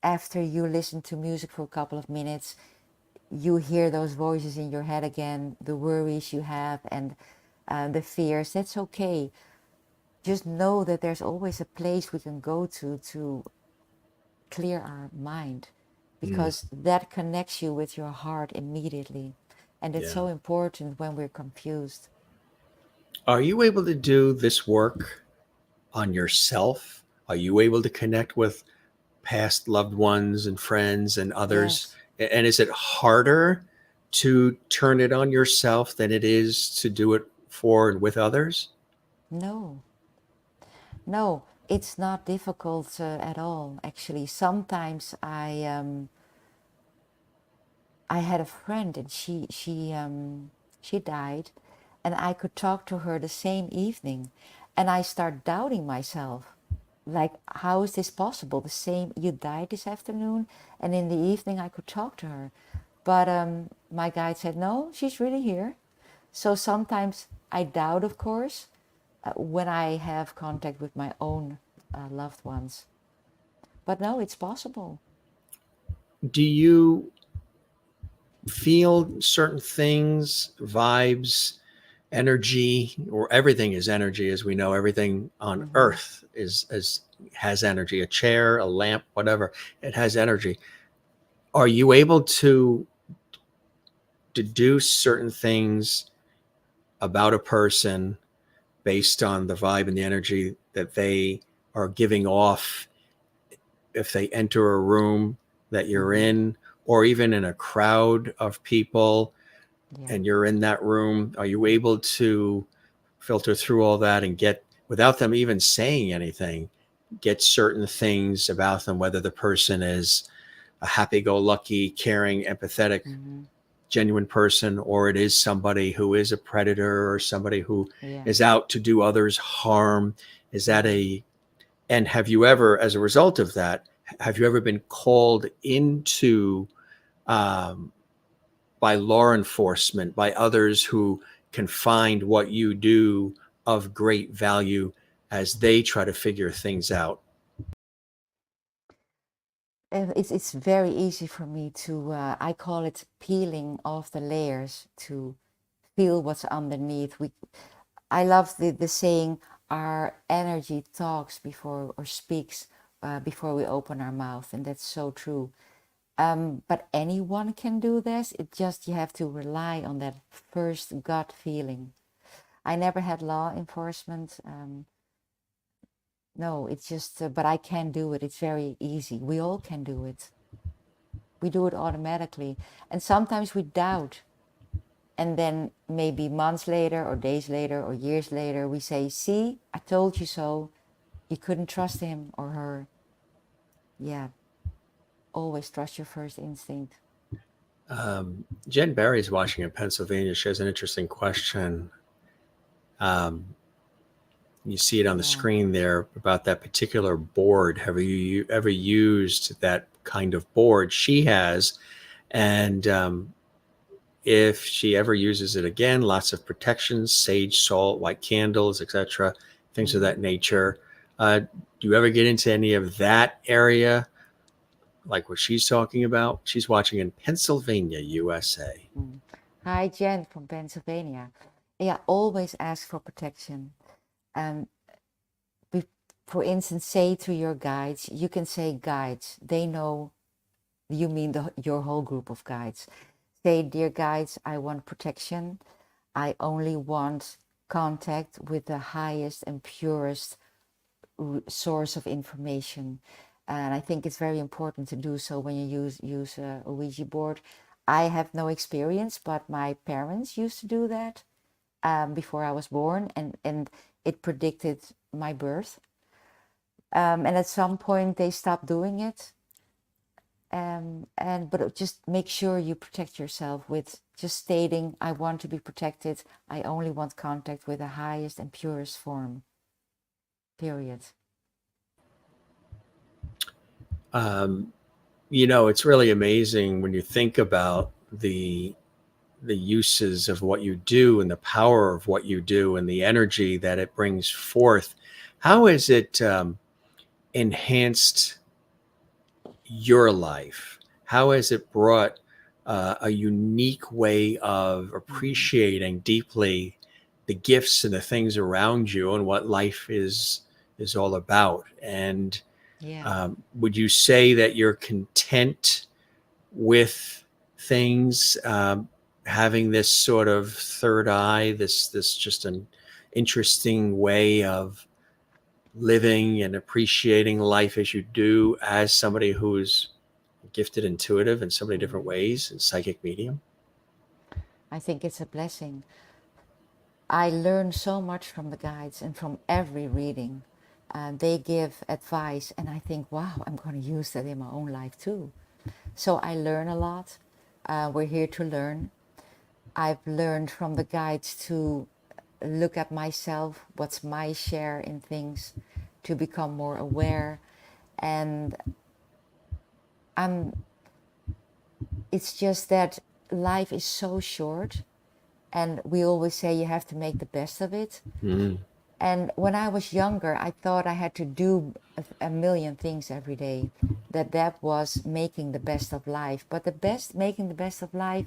after you listen to music for a couple of minutes, you hear those voices in your head again, the worries you have, and the fears. That's okay. Just know that there's always a place we can go to clear our mind, Mm, because that connects you with your heart immediately. And it's yeah. so important when we're confused. Are you able to do this work on yourself? Are you able to connect with past loved ones and friends and others? Yes. And is it harder to turn it on yourself than it is to do it for and with others? No. No, it's not difficult at all. Actually, sometimes I had a friend, and she died, and I could talk to her the same evening, and I start doubting myself. Like, how is this possible? The same, you died this afternoon, and in the evening I could talk to her. But my guide said, no, she's really here. So sometimes I doubt, of course, when I have contact with my own loved ones. But no, it's possible. Do you feel certain things, vibes, energy, or everything is energy, as we know? Everything on Hmm. earth is has energy. A chair, a lamp, whatever, it has energy. Are you able to deduce certain things about a person based on the vibe and the energy that they are giving off if they enter a room that you're Hmm. in, or even in a crowd of people Yeah. and you're in that room? Are you able to filter through all that and get, without them even saying anything, get certain things about them, whether the person is a happy-go-lucky, caring, empathetic, Hmm. genuine person, or it is somebody who is a predator or somebody who Yeah. is out to do others harm? Is that Hmm. a, and have you ever, as a result of that, have you ever been called into um, by law enforcement, by others who can find what you do of great value as they try to figure things out? It's very easy for me to, I call it peeling off the layers to feel what's underneath. I love the saying, our energy talks before, or speaks before we open our mouth, and that's so true. But anyone can do this. It just, you have to rely on that first gut feeling. I never had law enforcement. No, it's just, but I can do it. It's very easy. We all can do it. We do it automatically. And sometimes we doubt. And then maybe months later, or days later, or years later, we say, see, I told you so. You couldn't trust him or her. Yeah, always trust your first instinct. Jen Barry's watching in Pennsylvania. She has an interesting question. Um, you see it on the Yeah. screen there about that particular board. Have you ever used that kind of board? She has. And if she ever uses it again, lots of protections, sage, salt, white candles, etc., things of Mm-hmm. that nature. Do you ever get into any of that area, like what she's talking about? She's watching in Pennsylvania, USA. Mm. Hi, Jen from Pennsylvania. Yeah, always ask for protection. Um, be, for instance, say to your guides, you can say guides. They know you mean your whole group of guides. Say, dear guides, I want protection. I only want contact with the highest and purest source of information. And I think it's very important to do so when you use a Ouija board. I have no experience, but my parents used to do that before I was born, and it predicted my birth. And at some point they stopped doing it. And but just make sure you protect yourself with just stating, I want to be protected. I only want contact with the highest and purest form. Period. Um, it's really amazing when you think about the uses of what you do and the power of what you do and the energy that it brings forth. How has it enhanced your life? How has it brought a unique way of appreciating deeply the gifts and the things around you and what life is all about. And Yeah. would you say that you're content with things, having this sort of third eye, this just an interesting way of living and appreciating life as you do, as somebody who's gifted intuitive in so many different ways and psychic medium? I think it's a blessing. I learn so much from the guides and from every reading. They give advice, and I think, wow, I'm going to use that in my own life too. So I learn a lot. We're here to learn. I've learned from the guides to look at myself, what's my share in things, to become more aware. And it's just that life is so short, and we always say you have to make the best of it. And when I was younger, I thought I had to do a million things every day, that was making the best of life. But making the best of life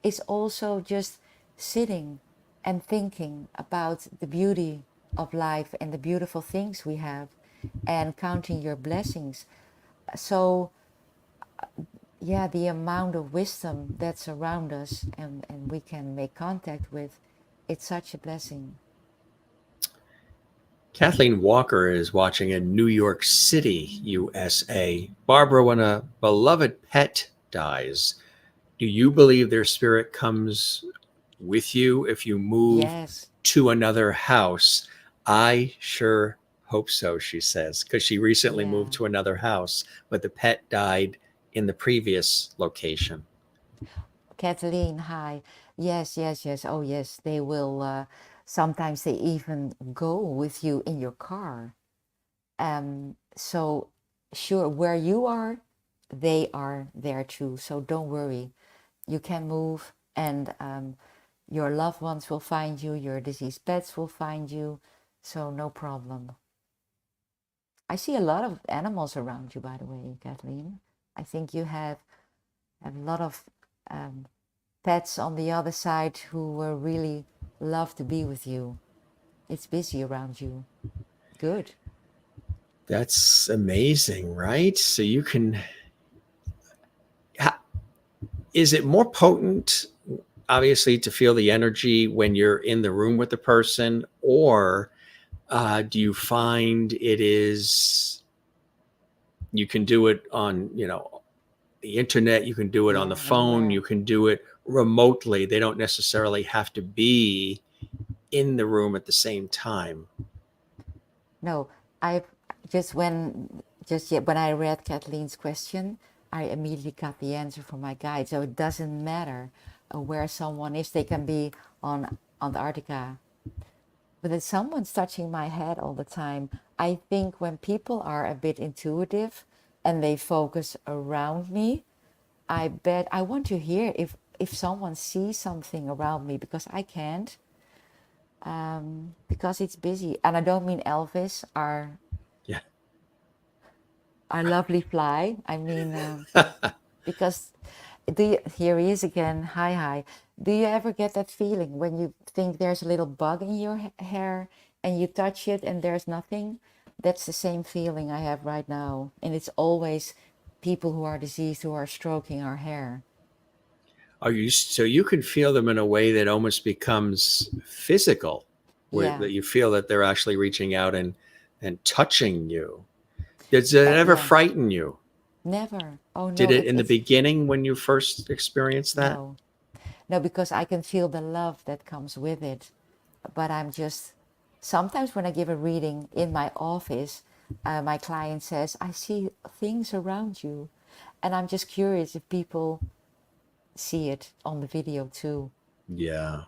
is also just sitting and thinking about the beauty of life and the beautiful things we have, and counting your blessings. So yeah, the amount of wisdom that's around us, and we can make contact with, it's such a blessing. Kathleen Walker is watching in New York City, USA. Barbara, when a beloved pet dies, do you believe their spirit comes with you if you move Yes. to another house? I sure hope so, she says, because she recently Yeah. moved to another house, but the pet died in the previous location. Kathleen, hi. Yes, yes, yes. Oh, yes, they will. Sometimes they even go with you in your car. So, sure, where you are, they are there too. So don't worry. You can move, and your loved ones will find you, your deceased pets will find you. So, no problem. I see a lot of animals around you, by the way, Kathleen. I think you have a lot of um, pets on the other side who will really love to be with you. It's busy around you. Good. That's amazing, right? So you can. Is it more potent, obviously, to feel the energy when you're in the room with the person, or do you find it is you can do it on the internet, you can do it on the phone, Anywhere. you can do it remotely? They don't necessarily have to be in the room at the same time. No, I when I read Kathleen's question, I immediately got the answer from my guide. So it doesn't matter where someone is. They can be on Antarctica. But if someone's touching my head all the time, I think when people are a bit intuitive and they focus around me, I bet I want to hear if someone sees something around me, because I can't, because it's busy. And I don't mean Elvis, Yeah. our lovely fly. I mean, because here he is again. Hi, hi. Do you ever get that feeling when you think there's a little bug in your hair and you touch it and there's nothing? That's the same feeling I have right now. And it's always people who are deceased who are stroking our hair. So you can feel them in a way that almost becomes physical, where Yeah. that you feel that they're actually reaching out and touching you. Does it ever Yeah. frighten you? Never. Oh Did no, it in the beginning when you first experienced that? no. No, because I can feel the love that comes with it. But I'm just, sometimes when I give a reading in my office, my client says, I see things around you. And I'm just curious if people see it on the video too. Yeah,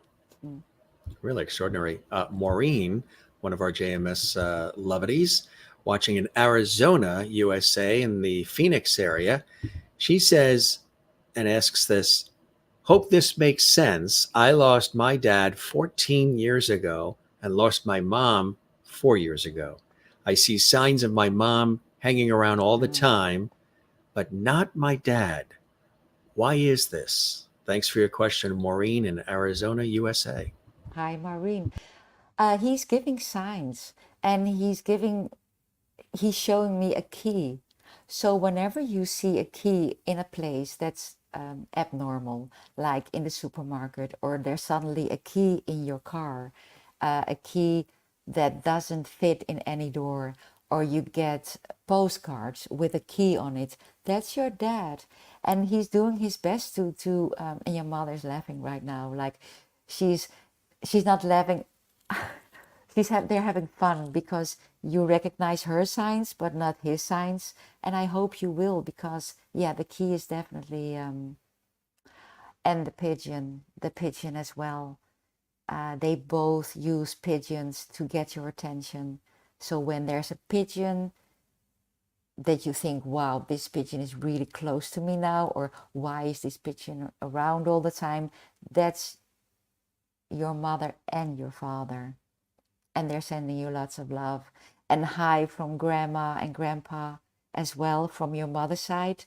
really extraordinary. Maureen, one of our JMS lovities, watching in Arizona, USA, in the Phoenix area, she says and asks this: hope this makes sense. I lost my dad 14 years ago and lost my mom 4 years ago. I see signs of my mom hanging around all the time, but not my dad. Why is this? Thanks for your question, Maureen in Arizona, USA. Hi, Maureen. He's giving signs, and he's showing me a key. So whenever you see a key in a place that's abnormal, like in the supermarket, or there's suddenly a key in your car, a key that doesn't fit in any door, or you get postcards with a key on it, that's your dad. And he's doing his best to and your mother's laughing right now, like she's she's not laughing. They're having fun because you recognize her signs but not his signs, and I hope you will, because yeah, the key is definitely and the pigeon as well. They both use pigeons to get your attention. So when there's a pigeon that you think, wow, this pigeon is really close to me now, or why is this pigeon around all the time, that's your mother and your father, and they're sending you lots of love. And hi from grandma and grandpa as well from your mother's side.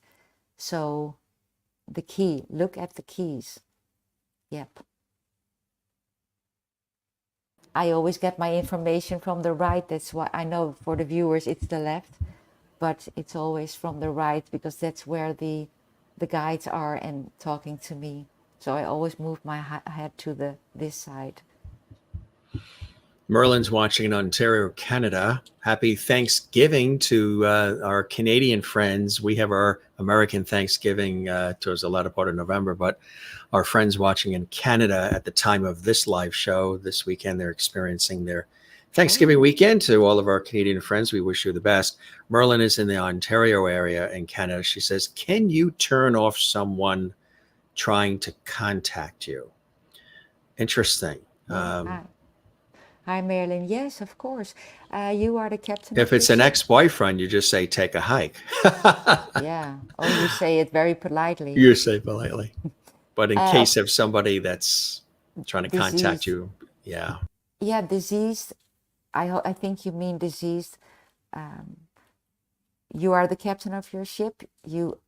So the key, look at the keys. Yep. I always get my information from the right. That's why I know for the viewers it's the left, but it's always from the right because that's where the guides are and talking to me. So I always move my head to this side. Merlin's watching in Ontario, Canada. Happy Thanksgiving to our Canadian friends. We have our American Thanksgiving towards the latter part of November, but our friends watching in Canada at the time of this live show this weekend, they're experiencing their Thanksgiving weekend. To all of our Canadian friends, we wish you the best. Merlin is in the Ontario area in Canada. She says, can you turn off someone trying to contact you? Interesting. Hi, Marilyn. Yes, of course. You are the captain If of it's your an ship. ex-boyfriend, you just say, take a hike. Yeah. Or you say it very politely. You say politely. But in case of somebody that's trying to contact you, yeah. Yeah, diseased. I think you mean diseased. You are the captain of your ship. You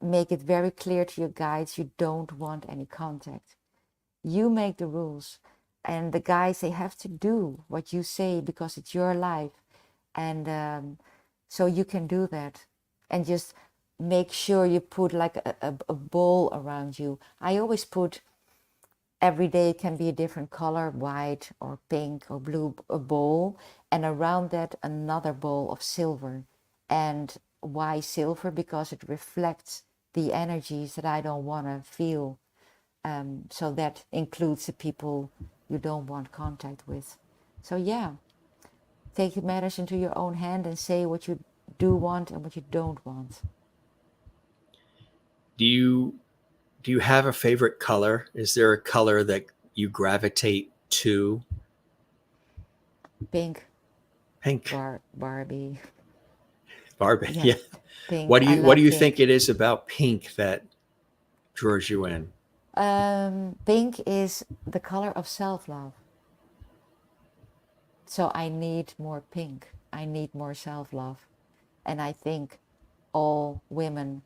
make it very clear to your guides you don't want any contact. You make the rules. And the guides, they have to do what you say because it's your life. And so you can do that. And just make sure you put like a bowl around you. I always put, every day can be a different color, white or pink or blue, a bowl. And around that, another bowl of silver. And why silver? Because it reflects the energies that I don't want to feel. So that includes the people you don't want contact with. So yeah, take matters into your own hand and say what you do want and what you don't want. Do you have a favorite color? Is there a color that you gravitate to? Pink. Pink. Barbie. Barbie. Yeah, Yeah. pink. What I do love you pink. think it is about pink that draws you in? Pink is the color of self-love. So I need more pink. I need more self-love. And I think all women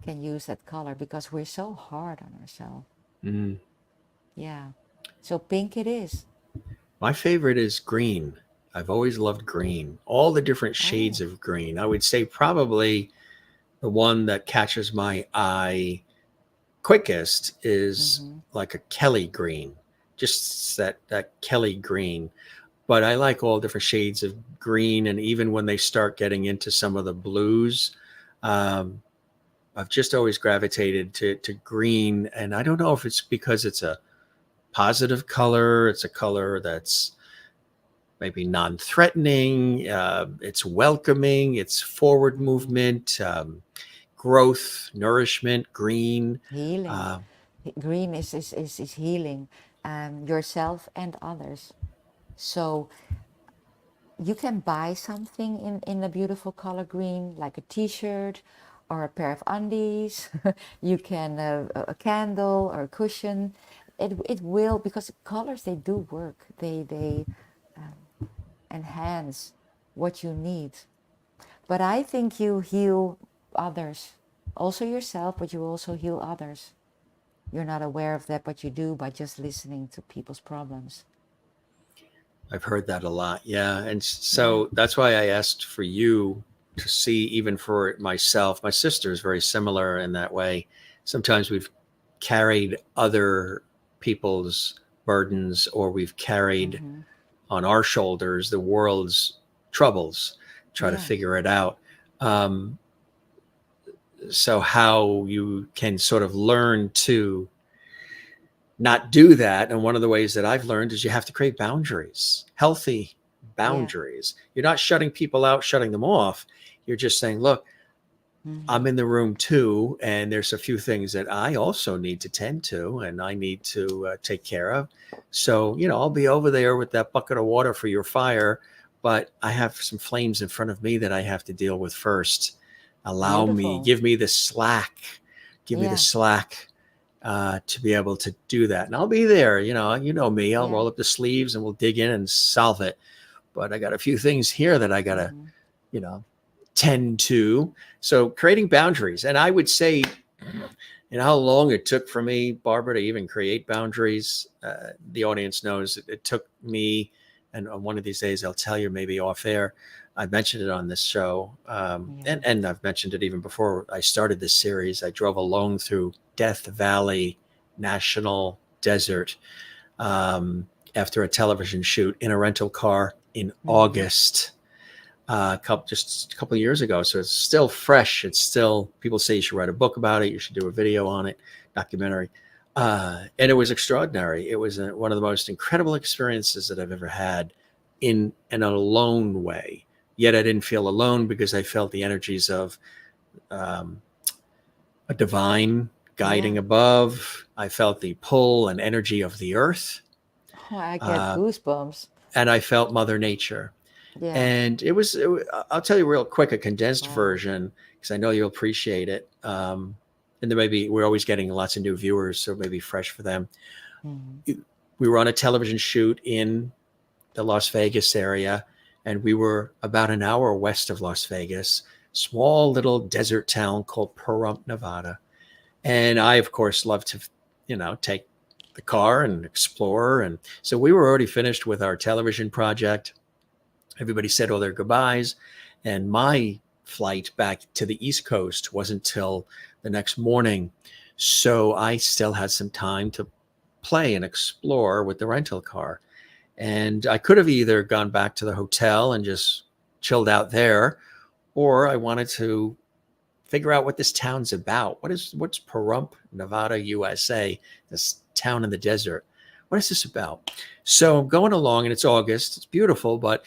can use that color because we're so hard on ourselves. Mm. Yeah. So pink it is. My favorite is green. I've always loved green. All the different shades Oh. of green. I would say probably the one that catches my eye quickest is like a Kelly green, just that Kelly green. But I like all different shades of green, and even when they start getting into some of the blues, um, I've just always gravitated to green. And I don't know if it's because it's a positive color, it's a color that's maybe non-threatening, it's welcoming, it's forward movement, growth, nourishment, green. Healing. Green is healing yourself and others. So you can buy something in a beautiful color green, like a t-shirt or a pair of undies. You can a candle or a cushion. It will, because colors, they do work. They enhance what you need. But I think you heal others also yourself, but you also heal others. You're not aware of that, but you do by just listening to people's problems. I've heard that a lot. Yeah. And Yeah. so that's why I asked for you to see, even for myself. My sister is very similar in that way. Sometimes we've carried other people's burdens, or we've carried Mm-hmm. on our shoulders the world's troubles, try to Yeah. figure it out. Um, so how you can sort of learn to not do that. And one of the ways that I've learned is you have to create boundaries, healthy Yeah. boundaries. You're not shutting people out, shutting them off. You're just saying, look, Mm-hmm. I'm in the room too, and there's a few things that I also need to tend to, and I need to take care of. So, I'll be over there with that bucket of water for your fire, but I have some flames in front of me that I have to deal with first. Allow me, Beautiful. give me the slack, give me the Yeah. slack to be able to do that. And I'll be there, you know me, I'll Yeah. roll up the sleeves and we'll dig in and solve it. But I got a few things here that I got to, Mm-hmm. you know, tend to. So creating boundaries. And I would say, how long it took for me, Barbara, to even create boundaries. The audience knows it took me, and on one of these days I'll tell you, maybe off air. I mentioned it on this show, Yeah. and I've mentioned it even before I started this series. I drove alone through Death Valley National Desert after a television shoot in a rental car in Mm-hmm. August, just a couple of years ago. So it's still fresh. It's still, people say you should write a book about it. You should do a video on it, documentary. And it was extraordinary. It was one of the most incredible experiences that I've ever had in an alone way. Yet I didn't feel alone because I felt the energies of um, a divine guiding Yeah. above. I felt the pull and energy of the earth. Oh, I get Uh, goosebumps. and I felt Mother Nature. Yeah. And I'll tell you real quick, a condensed Wow. version, because I know you'll appreciate it. And there may be, we're always getting lots of new viewers, so it may be fresh for them. Mm-hmm. We were on a television shoot in the Las Vegas area, and we were about an hour west of Las Vegas, small little desert town called Pahrump, Nevada. And I, of course, love to, take the car and explore. And so we were already finished with our television project. Everybody said all their goodbyes. And my flight back to the East Coast wasn't till the next morning. So I still had some time to play and explore with the rental car. And I could have either gone back to the hotel and just chilled out there, or I wanted to figure out what this town's about. What's Pahrump, Nevada, USA, this town in the desert? What is this about? So I'm going along, and it's August. It's beautiful, but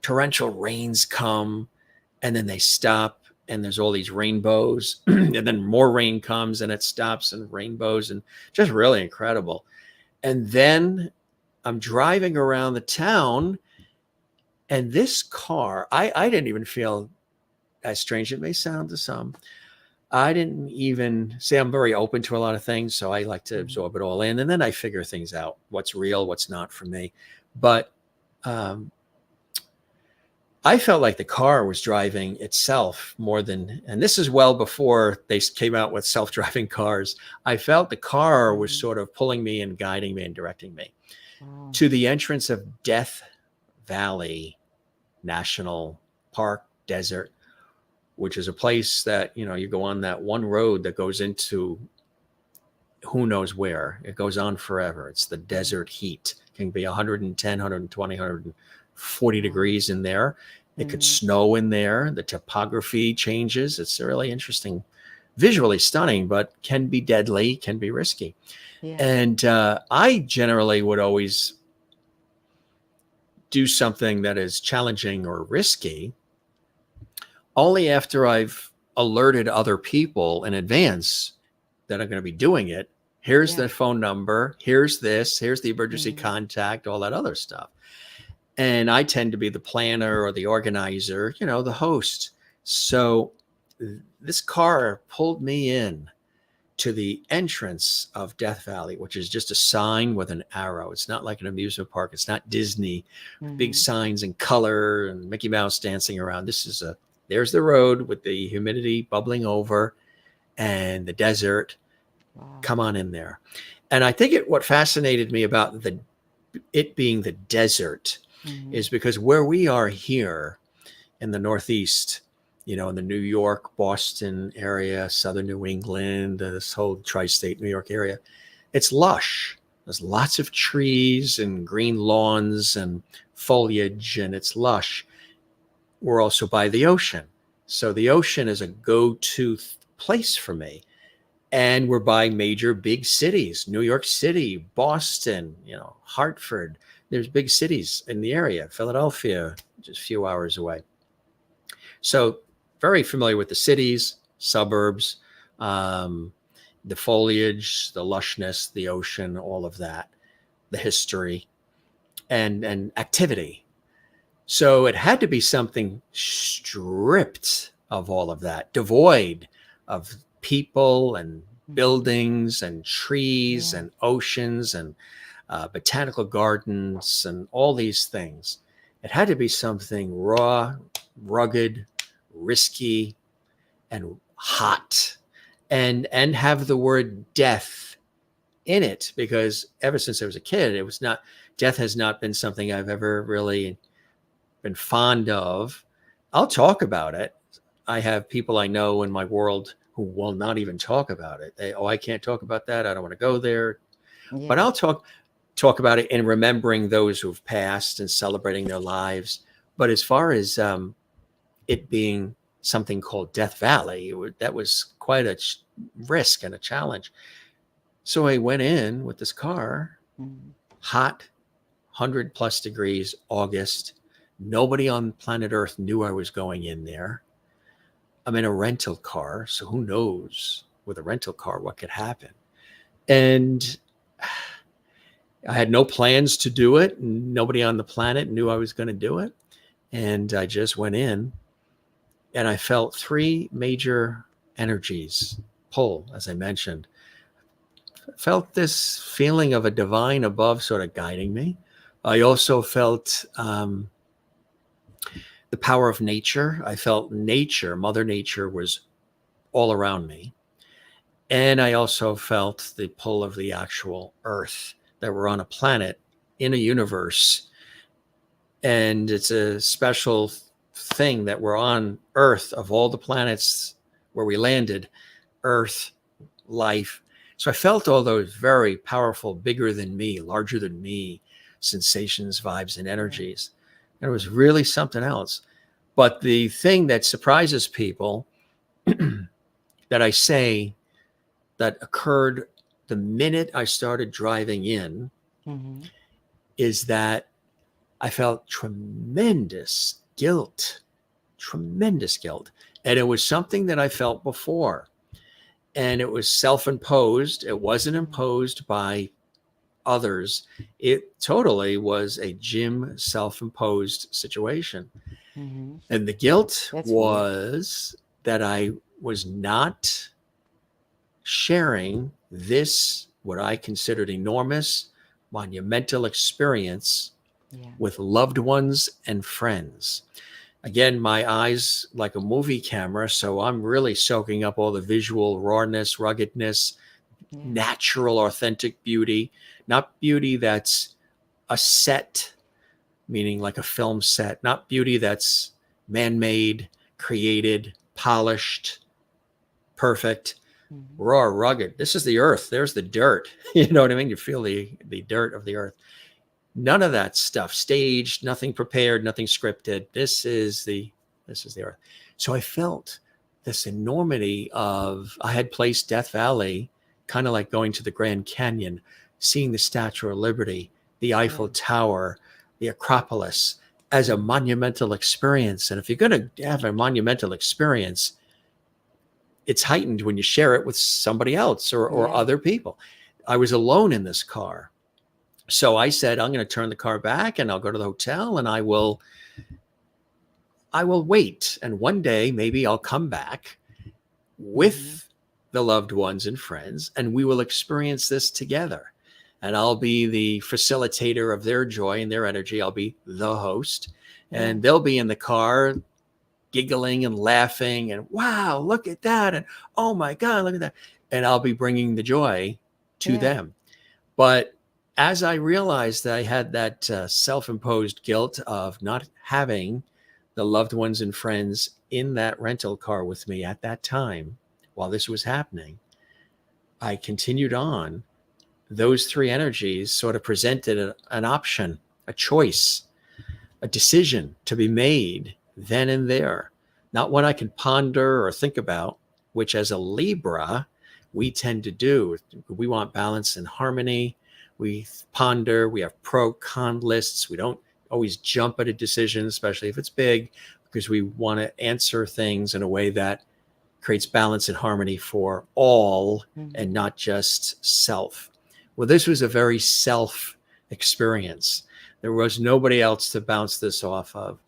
torrential rains come and then they stop, and there's all these rainbows and then more rain comes and it stops, and rainbows, and just really incredible. And then I'm driving around the town, and this car, I didn't even feel, as strange as it may sound to some, I didn't even say, I'm very open to a lot of things, so I like to Mm-hmm. absorb it all in, and then I figure things out, what's real, what's not for me. But um, I felt like the car was driving itself more than, and this is well before they came out with self-driving cars. I felt the car was Mm-hmm. sort of pulling me and guiding me and directing me Wow. to the entrance of Death Valley National Park Desert, which is a place that, you go on that one road that goes into who knows where. It goes on forever. It's the desert heat. It can be 110, 120, 140 Wow. degrees in there. It could Mm-hmm. snow in there. The topography changes. It's really interesting, visually stunning, but can be deadly, can be risky. Yeah. And I generally would always do something that is challenging or risky only after I've alerted other people in advance that are going to be doing it. Here's Yeah. the phone number. Here's this. Here's the emergency Mm-hmm. contact, all that other stuff. And I tend to be the planner or the organizer, the host. So this car pulled me in to the entrance of Death Valley, which is just a sign with an arrow. It's not like an amusement park. It's not Disney, big Mm-hmm. signs in color and Mickey Mouse dancing around. There's the road with the humidity bubbling over. and the desert. Wow. Come on in there. And I think what fascinated me about it being the desert is because where we are here in the Northeast, in the New York, Boston area, Southern New England, this whole tri-state New York area, it's lush. There's lots of trees and green lawns and foliage, and it's lush. We're also by the ocean. So the ocean is a go-to place for me. And we're by major big cities, New York City, Boston, Hartford. There's big cities in the area, Philadelphia, just a few hours away. So very familiar with the cities, suburbs, the foliage, the lushness, the ocean, all of that, the history and activity. So it had to be something stripped of all of that, devoid of people and buildings and trees and oceans and botanical gardens and all these things. It had to be something raw, rugged, risky, and hot, and have the word death in it, because ever since I was a kid, death has not been something I've ever really been fond of. I'll talk about it. I have people I know in my world who will not even talk about it. I can't talk about that. I don't want to go there. Yeah. But I'll talk about it in remembering those who've passed and celebrating their lives. But as far as it being something called Death Valley, that was quite a risk and a challenge. So I went in with this car, hot, 100+ degrees, August. Nobody on planet Earth knew I was going in there. I'm in a rental car, so who knows with a rental car what could happen. And I had no plans to do it. Nobody on the planet knew I was going to do it. And I just went in, and I felt 3 major energies pull, as I mentioned. Felt this feeling of a divine above sort of guiding me. I also felt the power of nature. I felt nature, Mother Nature, was all around me. And I also felt the pull of the actual Earth, that we're on a planet in a universe. And it's a special thing that we're on Earth. Of all the planets where we landed, Earth, life. So I felt all those very powerful, bigger than me, larger than me sensations, vibes, and energies. And it was really something else. But the thing that surprises people that I say that occurred the minute I started driving in is that I felt tremendous guilt. And it was something that I felt before. And it was self-imposed. It wasn't imposed by others. It totally was a Jim self-imposed situation. And the guilt was that I was not sharing this, what I considered enormous, monumental experience with loved ones and friends. Again, my eyes like a movie camera, so I'm really soaking up all the visual rawness, ruggedness, natural, authentic beauty, not beauty that's a set, meaning like a film set, not beauty that's man-made, created, polished, perfect, raw, rugged. This is the earth. There's the dirt. You know what I mean? You feel the dirt of the earth. None of that stuff staged, nothing prepared, nothing scripted. This is the earth. So I felt this enormity of, I had placed Death Valley, kind of like going to the Grand Canyon, seeing the Statue of Liberty, the Eiffel Tower, the Acropolis, as a monumental experience. And if you're going to have a monumental experience, it's heightened when you share it with somebody else or other people. I was alone in this car. So I said, I'm going to turn the car back and I'll go to the hotel and I will wait. And one day, maybe I'll come back with the loved ones and friends, and we will experience this together. And I'll be the facilitator of their joy and their energy. I'll be the host, and they'll be in the car giggling and laughing and wow, look at that. And oh my God, look at that. And I'll be bringing the joy to Yeah. them. But as I realized that I had that self-imposed guilt of not having the loved ones and friends in that rental car with me at that time while this was happening, I continued on. Those three energies sort of presented an option, a choice, a decision to be made then and there. Not one I can ponder or think about, which as a Libra, we tend to do. We want balance and harmony. We ponder, we have pro-con lists. We don't always jump at a decision, especially if it's big, because we want to answer things in a way that creates balance and harmony for all and not just self. Well, this was a very self experience. There was nobody else to bounce this off of.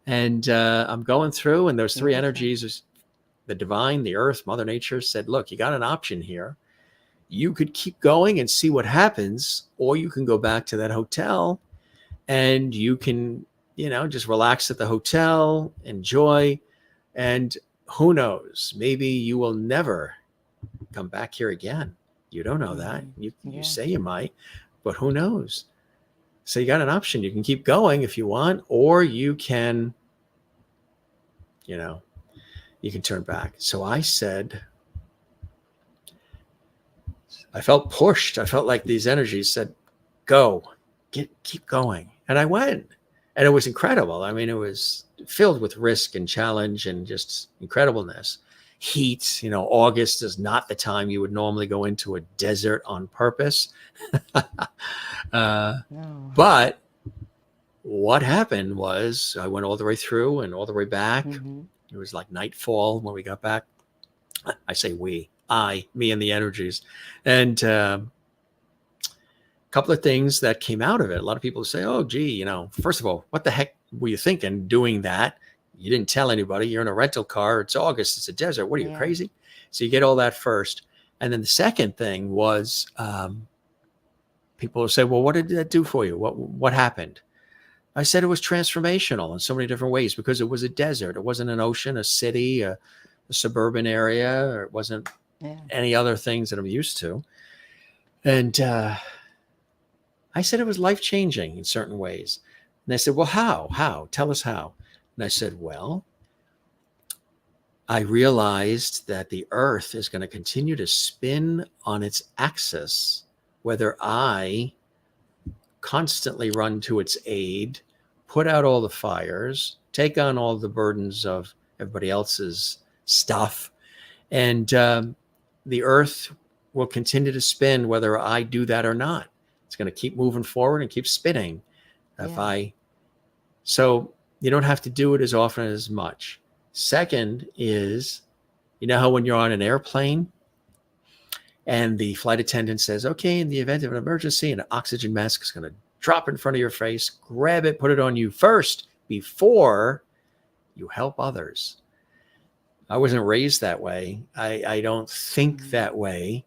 And I'm going through, and those three energies, the divine, the earth, Mother Nature, said, look, you got an option here. You could keep going and see what happens, or you can go back to that hotel and you can, just relax at the hotel, enjoy, and who knows, maybe you will never come back here again. You don't know that. You say you might, but who knows? So you got an option. You can keep going if you want, or you can, you can turn back. So I said, I felt pushed. I felt like these energies said, go, keep going. And I went, and it was incredible. I mean, it was filled with risk and challenge and just incredibleness. Heat, August is not the time you would normally go into a desert on purpose. No. But what happened was I went all the way through and all the way back. It was like nightfall when we got back. I say we, me and the energies. And a couple of things that came out of it. A lot of people say, oh, gee, first of all, what the heck were you thinking doing that? You didn't tell anybody. You're in a rental car. It's August. It's a desert. What are you, crazy? So you get all that first. And then the second thing was people say, well, what did that do for you? What happened? I said it was transformational in so many different ways because it was a desert. It wasn't an ocean, a city, a suburban area, or it wasn't any other things that I'm used to. And I said it was life-changing in certain ways. And they said, well, how? How? Tell us how. And I said, well, I realized that the earth is going to continue to spin on its axis, whether I constantly run to its aid, put out all the fires, take on all the burdens of everybody else's stuff. And the earth will continue to spin whether I do that or not. It's going to keep moving forward and keep spinning. So you don't have to do it as often as much. Second is, how when you're on an airplane and the flight attendant says, okay, in the event of an emergency, an oxygen mask is going to drop in front of your face, grab it, put it on you first before you help others. I wasn't raised that way. I don't think that way.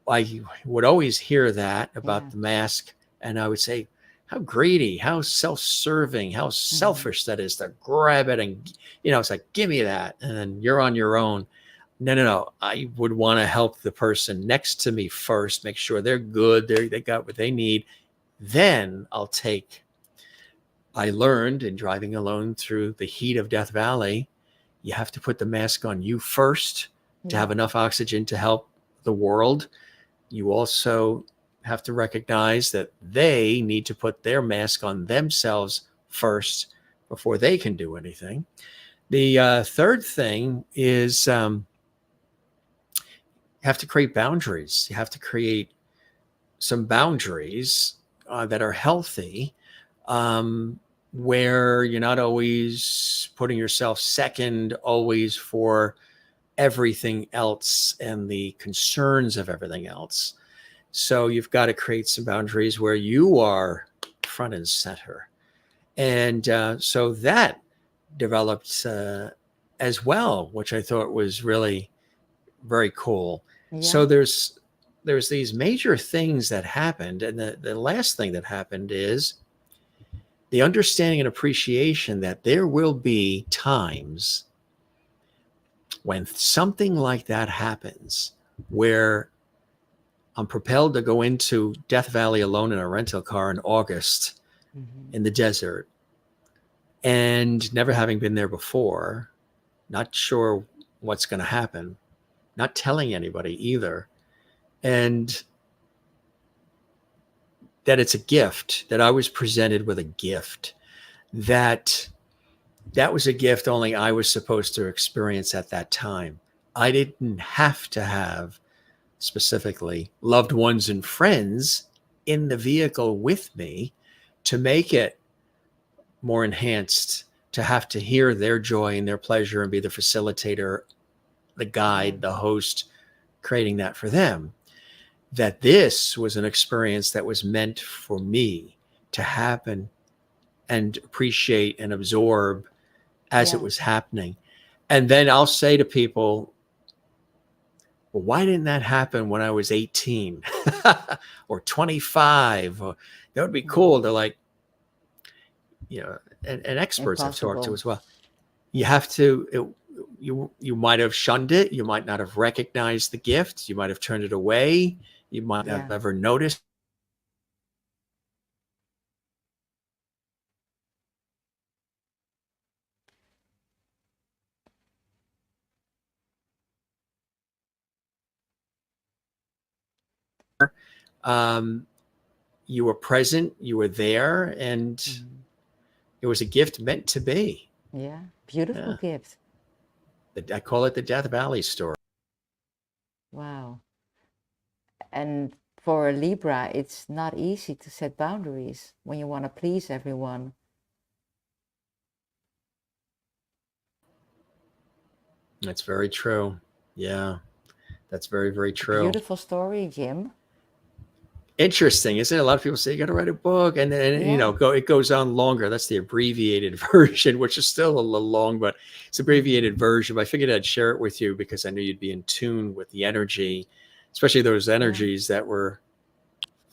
I would always hear that about the mask, and I would say, how greedy, how self-serving, how selfish that is to grab it and, it's like, give me that. And then you're on your own. No. I would want to help the person next to me first, make sure they're good. They got what they need. Then I'll take. I learned in driving alone through the heat of Death Valley, you have to put the mask on you first to have enough oxygen to help the world. You also have to recognize that they need to put their mask on themselves first before they can do anything. The third thing is you have to create boundaries. You have to create some boundaries that are healthy, where you're not always putting yourself second always for everything else and the concerns of everything else. So you've got to create some boundaries where you are front and center. And so that developed as well, which I thought was really very cool. So there's these major things that happened. And the last thing that happened is the understanding and appreciation that there will be times when something like that happens, where I'm propelled to go into Death Valley alone in a rental car in August in the desert, and never having been there before, not sure what's going to happen, not telling anybody either, and that it's a gift, that I was presented with a gift, that was a gift only I was supposed to experience at that time. I didn't have to have specifically loved ones and friends in the vehicle with me to make it more enhanced, to have to hear their joy and their pleasure and be the facilitator, the guide, the host, creating that for them. That this was an experience that was meant for me to happen and appreciate and absorb as it was happening. And then I'll say to people, well, why didn't that happen when I was 18 or 25? Or, that would be cool. They're like, and experts I've talked to as well. You have to, you might have shunned it. You might not have recognized the gift. You might have turned it away. You might have never noticed. You were present, you were there, and it was a gift meant to be. Yeah, beautiful gift. I call it the Death Valley story. Wow. And for a Libra, it's not easy to set boundaries when you want to please everyone. That's very true. Yeah, that's very, very true. Beautiful story, Jim. Interesting, isn't it? A lot of people say you got to write a book, and then it goes on longer. That's the abbreviated version, which is still a little long, but it's abbreviated version. But I figured I'd share it with you because I knew you'd be in tune with the energy, especially those energies that were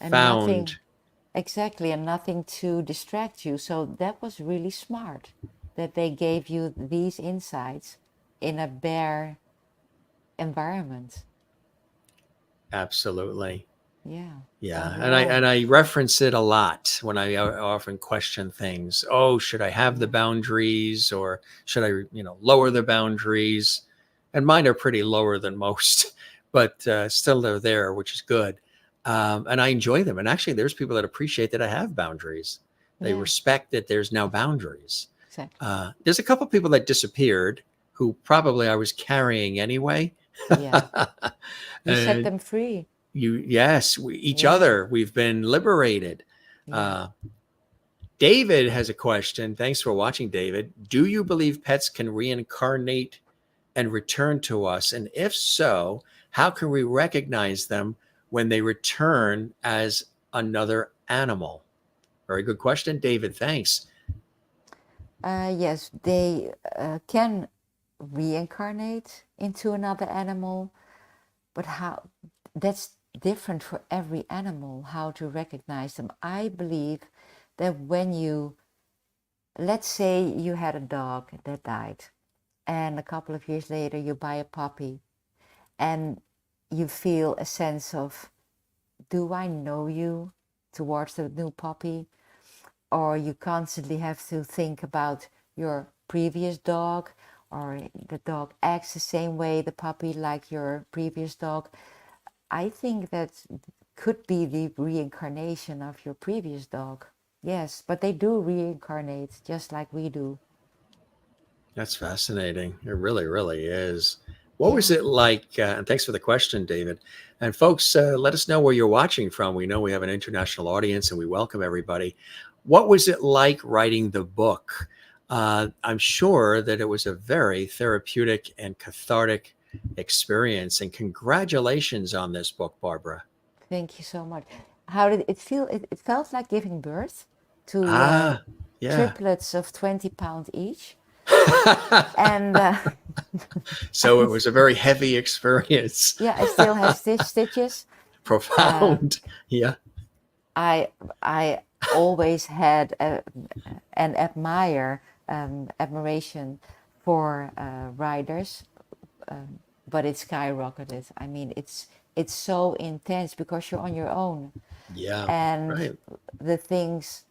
found. Nothing, exactly, and nothing to distract you. So that was really smart that they gave you these insights in a bare environment. Absolutely. Yeah. And I reference it a lot when I often question things. Oh, should I have the boundaries, or should I, lower the boundaries? And mine are pretty lower than most, but still they're there, which is good. And I enjoy them. And actually, there's people that appreciate that I have boundaries. They respect that there's now boundaries. Exactly. There's a couple of people that disappeared who probably I was carrying anyway. Yeah. You set them free. Each other, we've been liberated. David has a question. Thanks for watching, David. Do you believe pets can reincarnate and return to us? And if so, how can we recognize them when they return as another animal? Very good question, David. Thanks. Yes, they can reincarnate into another animal, but how? That's different for every animal, how to recognize them. I believe that when you, let's say you had a dog that died, and a couple of years later you buy a puppy, and you feel a sense of, do I know you, towards the new puppy? Or you constantly have to think about your previous dog, or the dog acts the same way, the puppy, like your previous dog. I think that could be the reincarnation of your previous dog. Yes, but they do reincarnate just like we do. That's fascinating. It really, really is. What was it like? And thanks for the question, David. And folks, let us know where you're watching from. We know we have an international audience and we welcome everybody. What was it like writing the book? I'm sure that it was a very therapeutic and cathartic experience. And congratulations on this book, Barbara. Thank you so much. How did it feel? It felt like giving birth to triplets of 20 pounds each. And so it was a very heavy experience. Yeah, I still have stitches. Profound. I always had an admiration for riders, but it skyrocketed. I mean, it's so intense because you're on your own, Yeah. and Right. the things,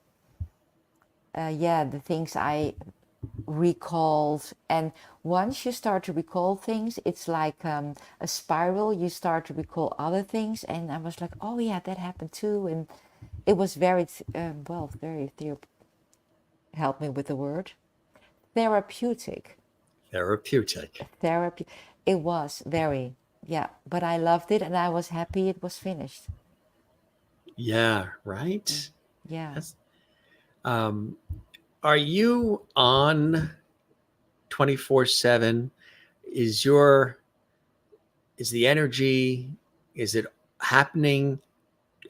the things I recalled, and once you start to recall things, it's like a spiral. You start to recall other things, and I was like, oh yeah, that happened too, and it was very very help me with the word, therapeutic. Therapeutic. Therapy. It was very, yeah, but I loved it and I was happy it was finished. Yeah. Right. Yeah. That's, um, are you on 24/7? Is your, is the energy, is it happening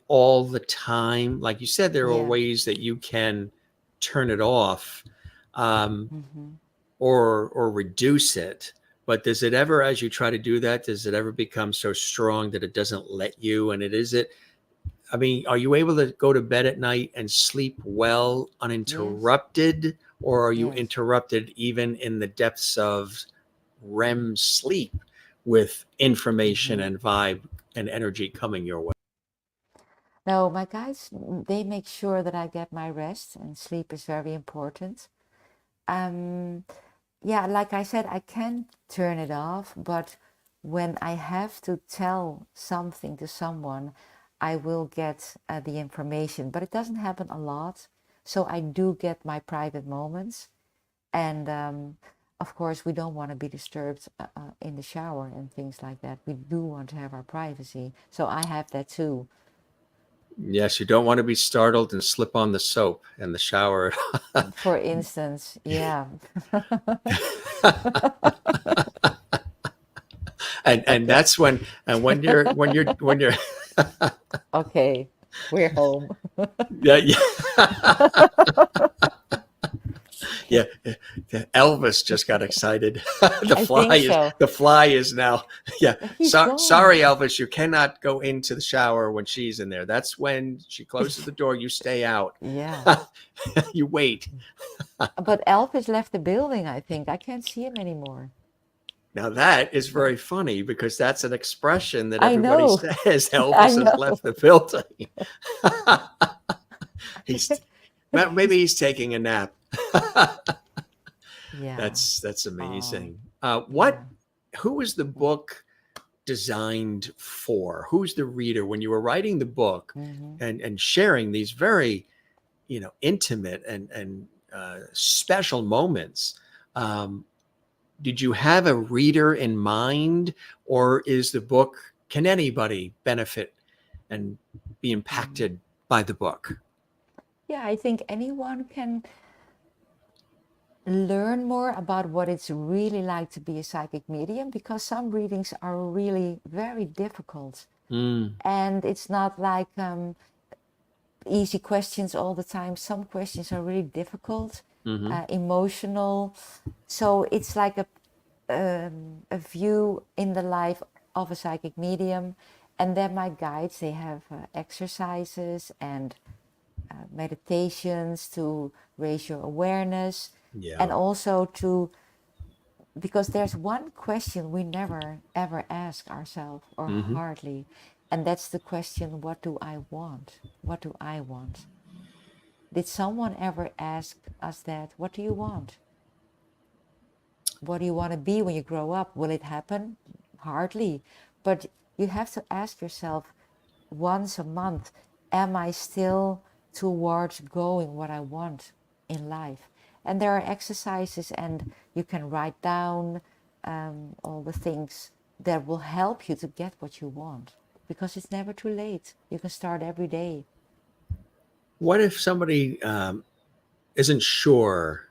all the time? Like you said, there are Yeah. ways that you can turn it off, um, Hmm. or reduce it. But does it ever, as you try to do that, does it ever become so strong that it doesn't let you? And it is it. I mean, are you able to go to bed at night and sleep well, Yes. uninterrupted, or are you Yes. interrupted even in the depths of REM sleep with information Hmm. and vibe and energy coming your way? No, my guys, they make sure that I get my rest, and sleep is very important. Um, yeah, like I said, I can turn it off, but when I have to tell something to someone, I will get the information, but it doesn't happen a lot. So I do get my private moments. And of course, we don't want to be disturbed in the shower and things like that. We do want to have our privacy. So I have that too. Yes, you don't want to be startled and slip on the soap in the shower. For instance, yeah. And that's when, and when you're Okay, we're home. yeah, yeah. Yeah, Elvis just got excited. The I fly think is so. the fly is now. Yeah, He's gone. sorry, Elvis, you cannot go into the shower when she's in there. That's when she closes the door. You stay out. Yeah. You wait. But Elvis left the building, I think. I can't see him anymore. Now that is But very funny because that's an expression that I everybody know. says. I Elvis has know. left the building. He's maybe he's taking a nap. Yeah. That's Oh, amazing. yeah. Who is the book designed for? Who's the reader when you were writing the book Hmm. and sharing these very, intimate and special moments? Um, did you have a reader in mind, or is the book, can anybody benefit and be Hmm. impacted by the book? Yeah, I think anyone can learn more about what it's really like to be a psychic medium, because some readings are really very difficult. Mm, And it's not like easy questions all the time. Some questions are really difficult, hmm. emotional. So it's like a view in the life of a psychic medium. And then my guides, they have exercises and meditations to raise your awareness, and Yeah. also to, because there's one question we never ever ask ourselves, or Hmm. hardly, and that's the question, what do I want? What do I want? Did someone ever ask us that? What do you want? What do you want to be when you grow up? Will it happen? Hardly. But you have to ask yourself once a month, am I still towards going what I want in life? And there are exercises, and you can write down all the things that will help you to get what you want, because it's never too late. You can start every day. What if somebody isn't sure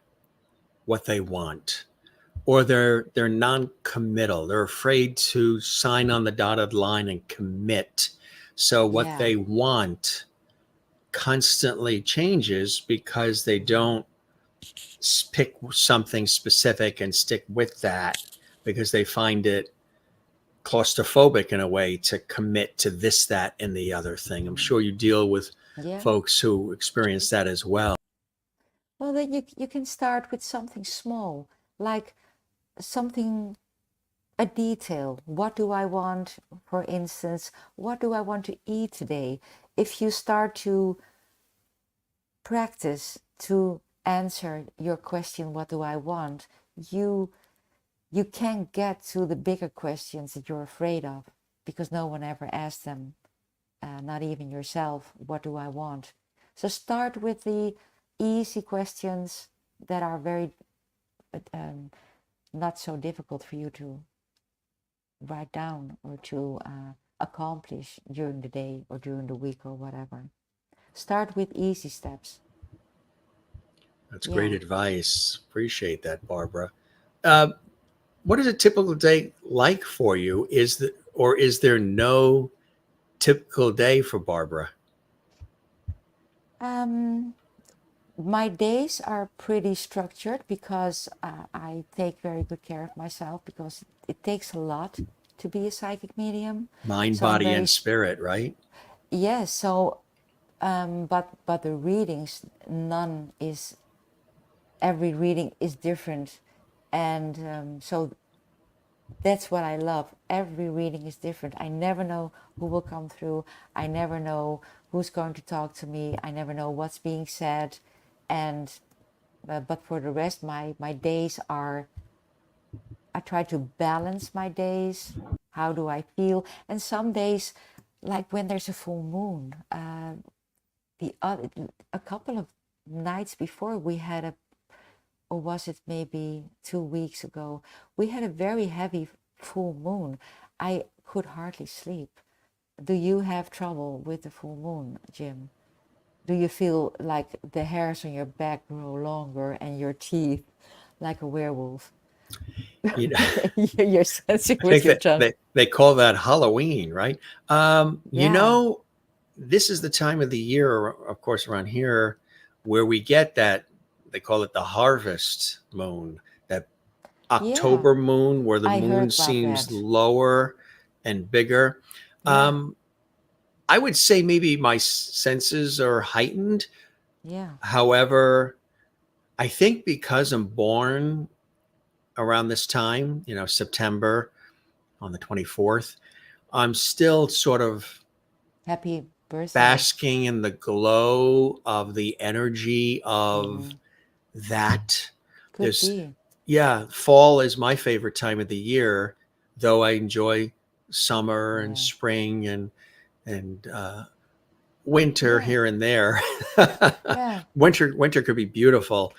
what they want, or they're non-committal, they're afraid to sign on the dotted line and commit, so what Yeah. they want constantly changes because they don't pick something specific and stick with that, because they find it claustrophobic in a way to commit to this, that, and the other thing. I'm Mm. sure you deal with Yeah. folks who experience that as well. Well, then you can start with something small, like something a detail. What do I want? For instance, what do I want to eat today? If you start to practice to answer your question, what do I want? You you can get to the bigger questions that you're afraid of because no one ever asked them, not even yourself. What do I want? So start with the easy questions that are very um, not so difficult for you to write down or to accomplish during the day or during the week or whatever. Start with easy steps. That's great Yeah. advice. Appreciate that, Barbara. Uh, what is a typical day like for you? Is there no typical day for Barbara? Um, my days are pretty structured because I take very good care of myself because it takes a lot to be a psychic medium. Mind, So I'm body, very, and spirit, right? yes. So, but the readings, none is, every reading is different. And so that's what I love. Every reading is different. I never know who will come through. I never know who's going to talk to me. I never know what's being said. And but for the rest, my days are, I try to balance my days. How do I feel? And some days, like when there's a full moon, the other, a couple of nights before we had a, or was it maybe 2 weeks ago, we had a very heavy full moon. I could hardly sleep. Do you have trouble with the full moon, Jim? Do you feel like the hairs on your back grow longer and your teeth like a werewolf? You know, You're sensing I with think your that tongue. they call that Halloween, right? You Yeah, know, this is the time of the year, of course, around here, where we get that. They call it the harvest moon, that yeah, October moon, where the I moon heard about seems that. lower and bigger. Yeah, I would say maybe my senses are heightened. yeah, However, I think because I'm born around this time, September on the 24th, I'm still sort of happy birthday. basking in the glow of the energy of Mm, that. could There's, be. yeah, fall is my favorite time of the year, though I enjoy summer and Yeah, spring and winter yeah, here and there. yeah. Winter could be beautiful.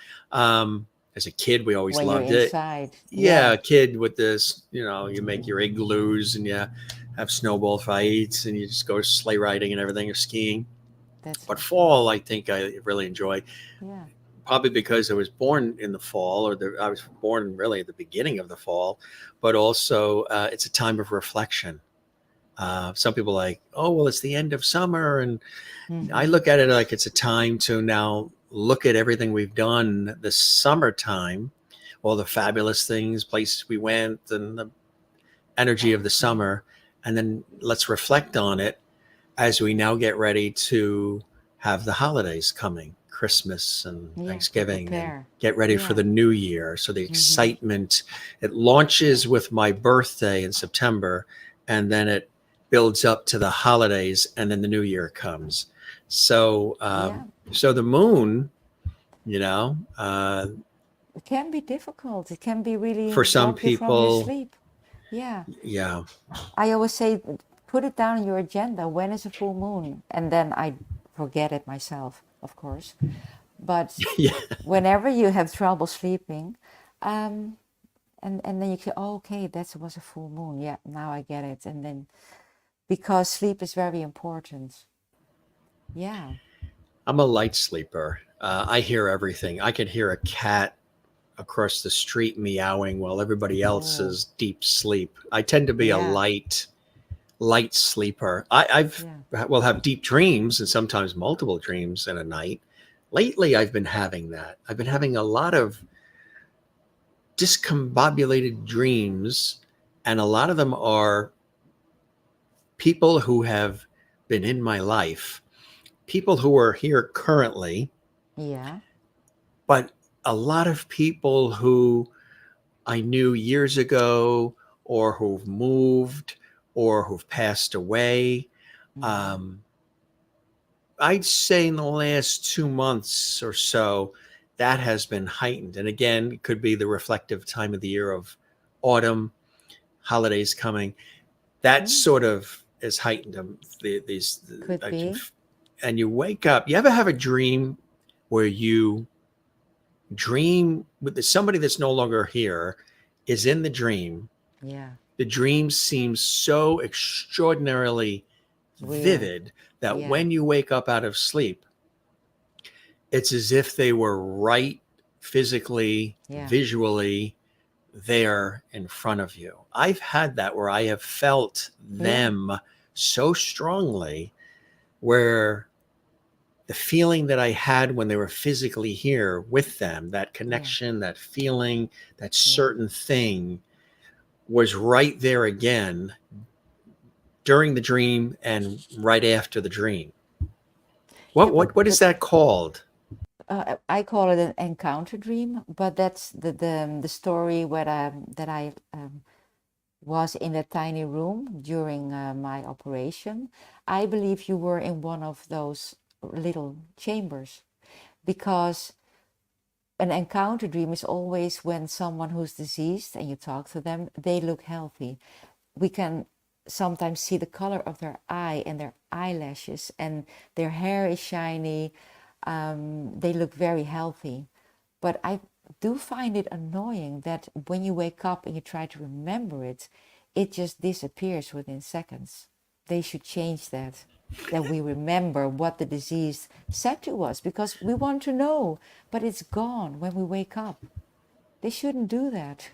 As a kid, we always When you're loved it. inside, Yeah, yeah, a kid with this, you make your igloos and you have snowball fights and you just go sleigh riding and everything or skiing. that's But awesome. fall, I think I really enjoy, Yeah, probably because I was born in the fall, I was born really at the beginning of the fall, but also it's a time of reflection. Some people like, oh, well, it's the end of summer. And I mm-hmm. look at it like it's a time to now look at everything we've done this summertime, all the fabulous things, places we went, and the energy of the Yeah, summer. And then let's reflect on it as we now get ready to have the holidays coming, Christmas and yeah, to Thanksgiving, and prepare. get ready for Yeah, the new year. So the mm-hmm. excitement, it launches with my birthday in September, and then it builds up to the holidays, and then the new year comes. So, Yeah. so the moon, you know, uh, It can be difficult. It can be really for some rock you from your people, sleep. Yeah. yeah, I always say, put it down on your agenda. When is a full moon? And then I forget it myself, of course. But yeah. whenever you have trouble sleeping, and then you say, oh, okay, that was a full moon. Yeah, now I get it. And then because sleep is very important. Yeah. I'm a light sleeper. I hear everything. I can hear a cat across the street meowing while everybody else Oh, is deep sleep. I tend to be a yeah. light sleeper. I've Yeah. will have deep dreams and sometimes multiple dreams in a night. Lately, I've been having that. I've been having a lot of discombobulated dreams, and a lot of them are people who have been in my life, people who are here currently, Yeah. but a lot of people who I knew years ago or who've moved or who've passed away. Mhm. I'd say in the last 2 months or so, that has been heightened. And again, it could be the reflective time of the year of autumn, holidays coming. That Mm, sort of is heightened. These, could be. and you wake up. You ever have a dream where you dream with somebody that's no longer here is in the dream? Yeah. The dream seems so extraordinarily Real. vivid that Yeah. when you wake up out of sleep, it's as if they were right physically, Yeah. visually there in front of you. I've had that where I have felt Yeah. them so strongly, where the feeling that I had when they were physically here with them, that Yeah. connection, that feeling, that Yeah. certain thing was right there again during the dream and right after the dream. Yeah, What is that called? I call it an encounter dream, but that's the story where that I was in a tiny room during my operation. I believe you were in one of those little chambers, because an encounter dream is always when someone who's deceased and you talk to them, they look healthy. We can sometimes see the color of their eye and their eyelashes, and their hair is shiny. They look very healthy. But I do find it annoying that when you wake up and you try to remember it, it just disappears within seconds. They should change that we remember what the disease said to us, because we want to know, but it's gone when we wake up. They shouldn't do that.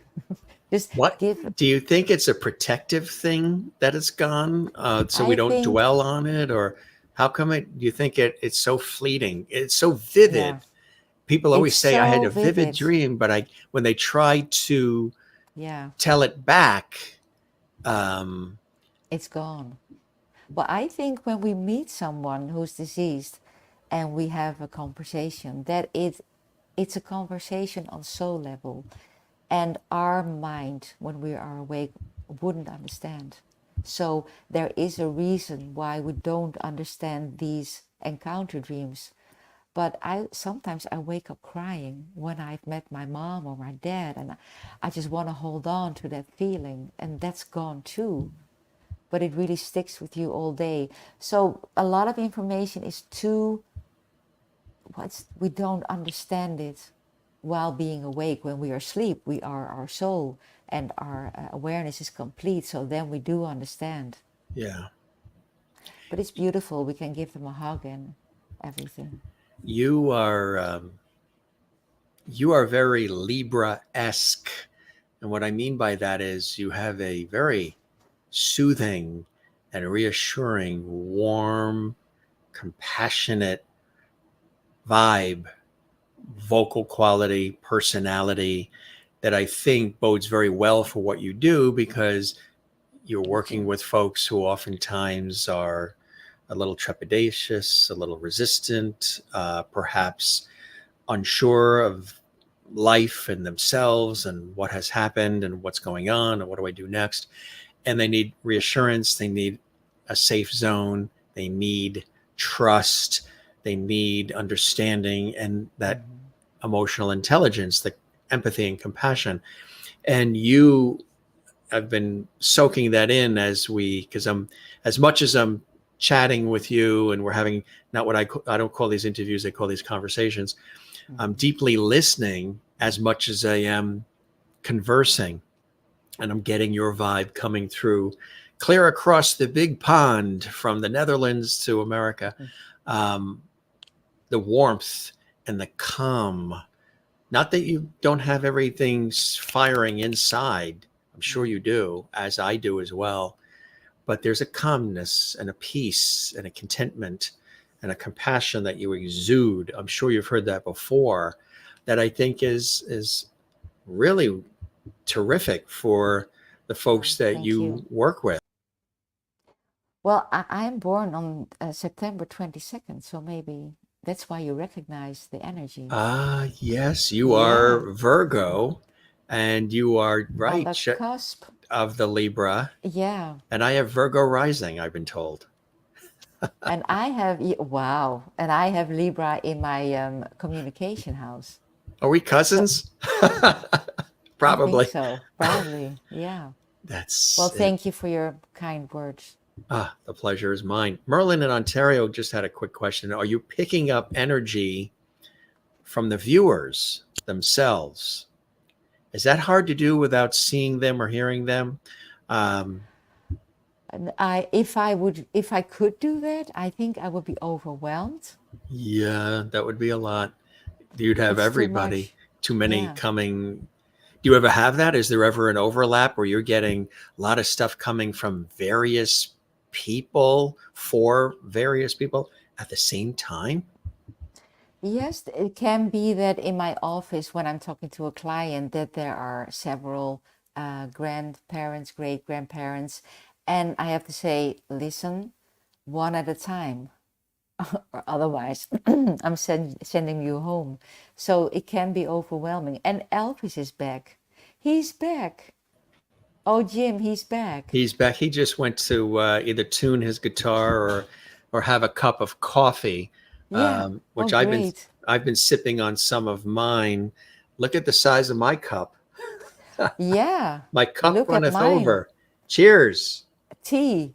Just What give, do you think it's a protective thing that it's gone, so we I don't think, dwell on it, or how come it? Do you think it's so fleeting? It's so yeah, vivid. People it's always say I had so a vivid vivid. dream, but I when they try to Yeah, tell it back, um, it's gone. Well, I think when we meet someone who's deceased and we have a conversation, that it's a conversation on soul level, and our mind, when we are awake, wouldn't understand. So there is a reason why we don't understand these encounter dreams. But I sometimes I wake up crying when I've met my mom or my dad, and I just want to hold on to that feeling, and that's gone too. But it really sticks with you all day. So a lot of information is too, we don't understand it while being awake. When we are asleep, we are our soul, and our awareness is complete, so then we do understand. yeah, But it's beautiful. We can give them a hug and everything. you are you are very Libra-esque, and what I mean by that is you have a very soothing and reassuring, warm, compassionate vibe, vocal quality, personality that I think bodes very well for what you do, because you're Thank working you. with folks who oftentimes are a little trepidatious, a little resistant, perhaps unsure of life and themselves and what has happened and what's going on and what do I do next. And they need reassurance. They need a safe zone. They need trust. They need understanding and that Mhm. emotional intelligence, the empathy and compassion. And you have been soaking that in because I'm, as much as I'm chatting with you and we're having not what I don't call these interviews, I call these conversations. I'm Mhm. deeply listening as much as I am conversing, and I'm getting your vibe coming through clear across the big pond from the Netherlands to America. Mhm. Um, the warmth and the calm. Not that you don't have everything firing inside. I'm sure you Mhm. do, as I do as well. But there's a calmness and a peace and a contentment and a compassion that you exude. I'm sure you've heard that before. That I think is really terrific for the Yeah, folks that thank you you. work with. Well, I'm born on September 22nd, so maybe that's why you recognize the energy. Yes, you Yeah, are Virgo, and you are on right. the cusp. of the Libra, Yeah. and I have Virgo rising, I've been told. And I have, wow. And I have Libra in my communication house. Are we So cousins? I think Probably. so. Probably. Yeah. Well, That's it. thank you for your kind words. The pleasure is mine. Merlin in Ontario just had a quick question. Are you picking up energy from the viewers themselves? Is that hard to do without seeing them or hearing them? Um, And if I could do that, I think I would be overwhelmed. yeah, that would be a lot. You'd have It's too everybody, much. too many Yeah. coming. Do you ever have that? Is there ever an overlap where you're getting a lot of stuff coming from various people for various people at the same time? Yes, it can be that in my office when I'm talking to a client that there are several grandparents, great grandparents, and I have to say, listen, one at a time, or otherwise sending you home. So it can be overwhelming. And Elvis is back. He's back. Oh, Jim, he's back. He's back. He just went to either tune his guitar or have a cup of coffee, Yeah. Oh, which great. I've been sipping on some of mine. Look at the size of my cup. Yeah. My cup Look at runneth mine. over. Cheers. Tea.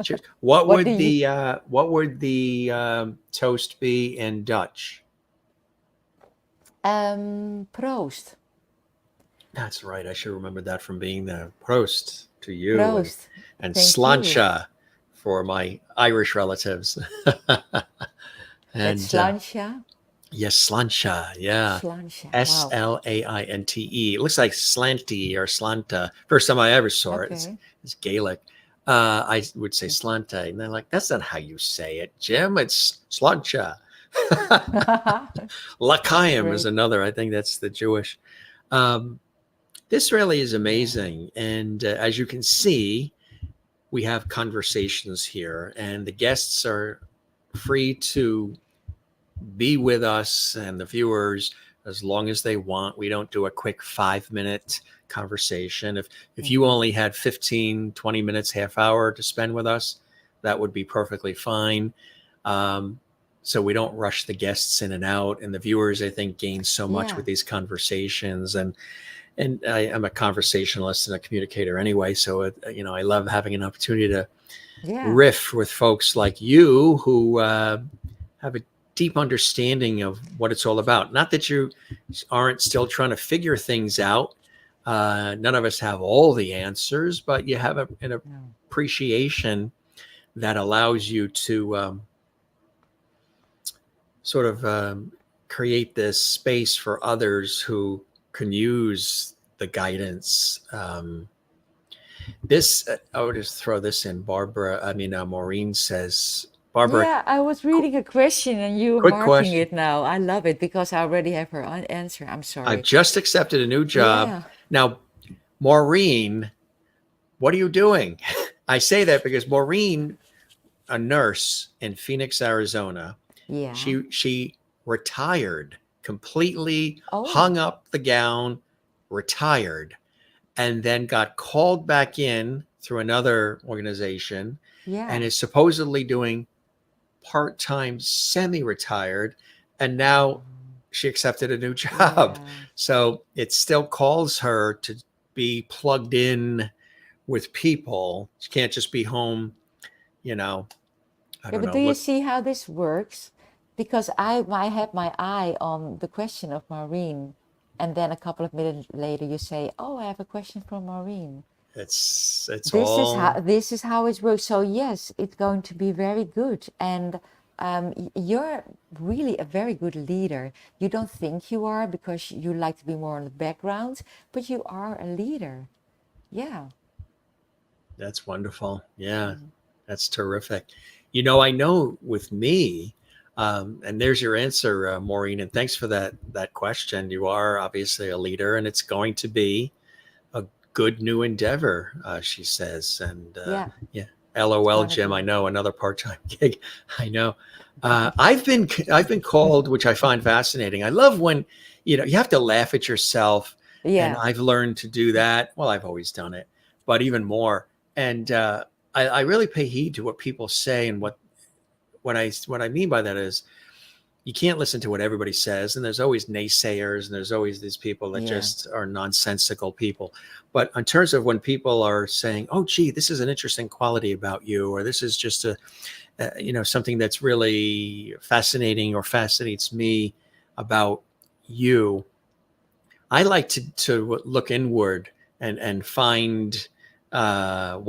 Cheers. What What do would you? the toast be in Dutch? Proost. That's right. I should remember that from being the Prost to you Proost. and Thank you. slancha for my Irish relatives. That's And slancha. yes, slancha. Yeah. Slancha. Wow. Slainte. It looks like slanty or slanta. First time I ever saw it. Okay. It's Gaelic. I would say slanta. And they're like, that's not how you say it, Jim. It's slancha. That's L'chaim is great. another. I think that's the Jewish. This really is Yeah. amazing. And as you can see, we have conversations here, and the guests are free to be with us and the viewers as long as they want. We don't do a quick 5-minute conversation. If you only had 15, 20 minutes, half hour to spend with us, that would be perfectly fine. So we don't rush the guests in and out, and the viewers, I think, gain so much Yeah. with these conversations. And I am a conversationalist and a communicator anyway, so I love having an opportunity to Yeah. riff with folks like you who have a deep understanding of what it's all about. Not that you aren't still trying to figure things out. None of us have all the answers, but you have an No. appreciation that allows you to sort of create this space for others who can use the guidance. I would just throw this in. Maureen says, Barbara, Yeah, I was reading a question and you quick marking question. it now. I love it because I already have her answer. I'm I've sorry. just accepted a new job. Yeah. Now, Maureen, what are you doing? I say that because Maureen, a nurse in Phoenix, Arizona, Yeah. she retired completely, Oh. hung up the gown, retired, and then got called back in through another organization Yeah. and is supposedly doing part-time semi-retired, and now she accepted a new job. Yeah. So it still calls her to be plugged in with people. She can't just be home, I Yeah, don't but know. do you see how this works? Because I had my eye on the question of Maureen, and then a couple of minutes later you say, "Oh, I have a question from Maureen." It's This all is how it works. So yes, it's going to be very good. And you're really a very good leader. You don't think you are because you like to be more in the background, but you are a leader. Yeah. that's wonderful. Yeah, that's terrific. I know with me, and there's your answer, Maureen, and thanks for that question. You are obviously a leader, and it's going to be a good new endeavor, she says. And Yeah. yeah, LOL, Gonna Jim. I be. know, another part-time gig. I know. I've been called, which I find fascinating. I love when you have to laugh at yourself, and Yeah. I've learned to do that. Well, I've always done it, but even more. And I really pay heed to what people say, and what I mean by that is, you can't listen to what everybody says, and there's always naysayers, and there's always these people that Yeah. just are nonsensical people. But in terms of when people are saying, "Oh, gee, this is an interesting quality about you," or "This is just something that's really fascinating or fascinates me about you," I like to look inward and find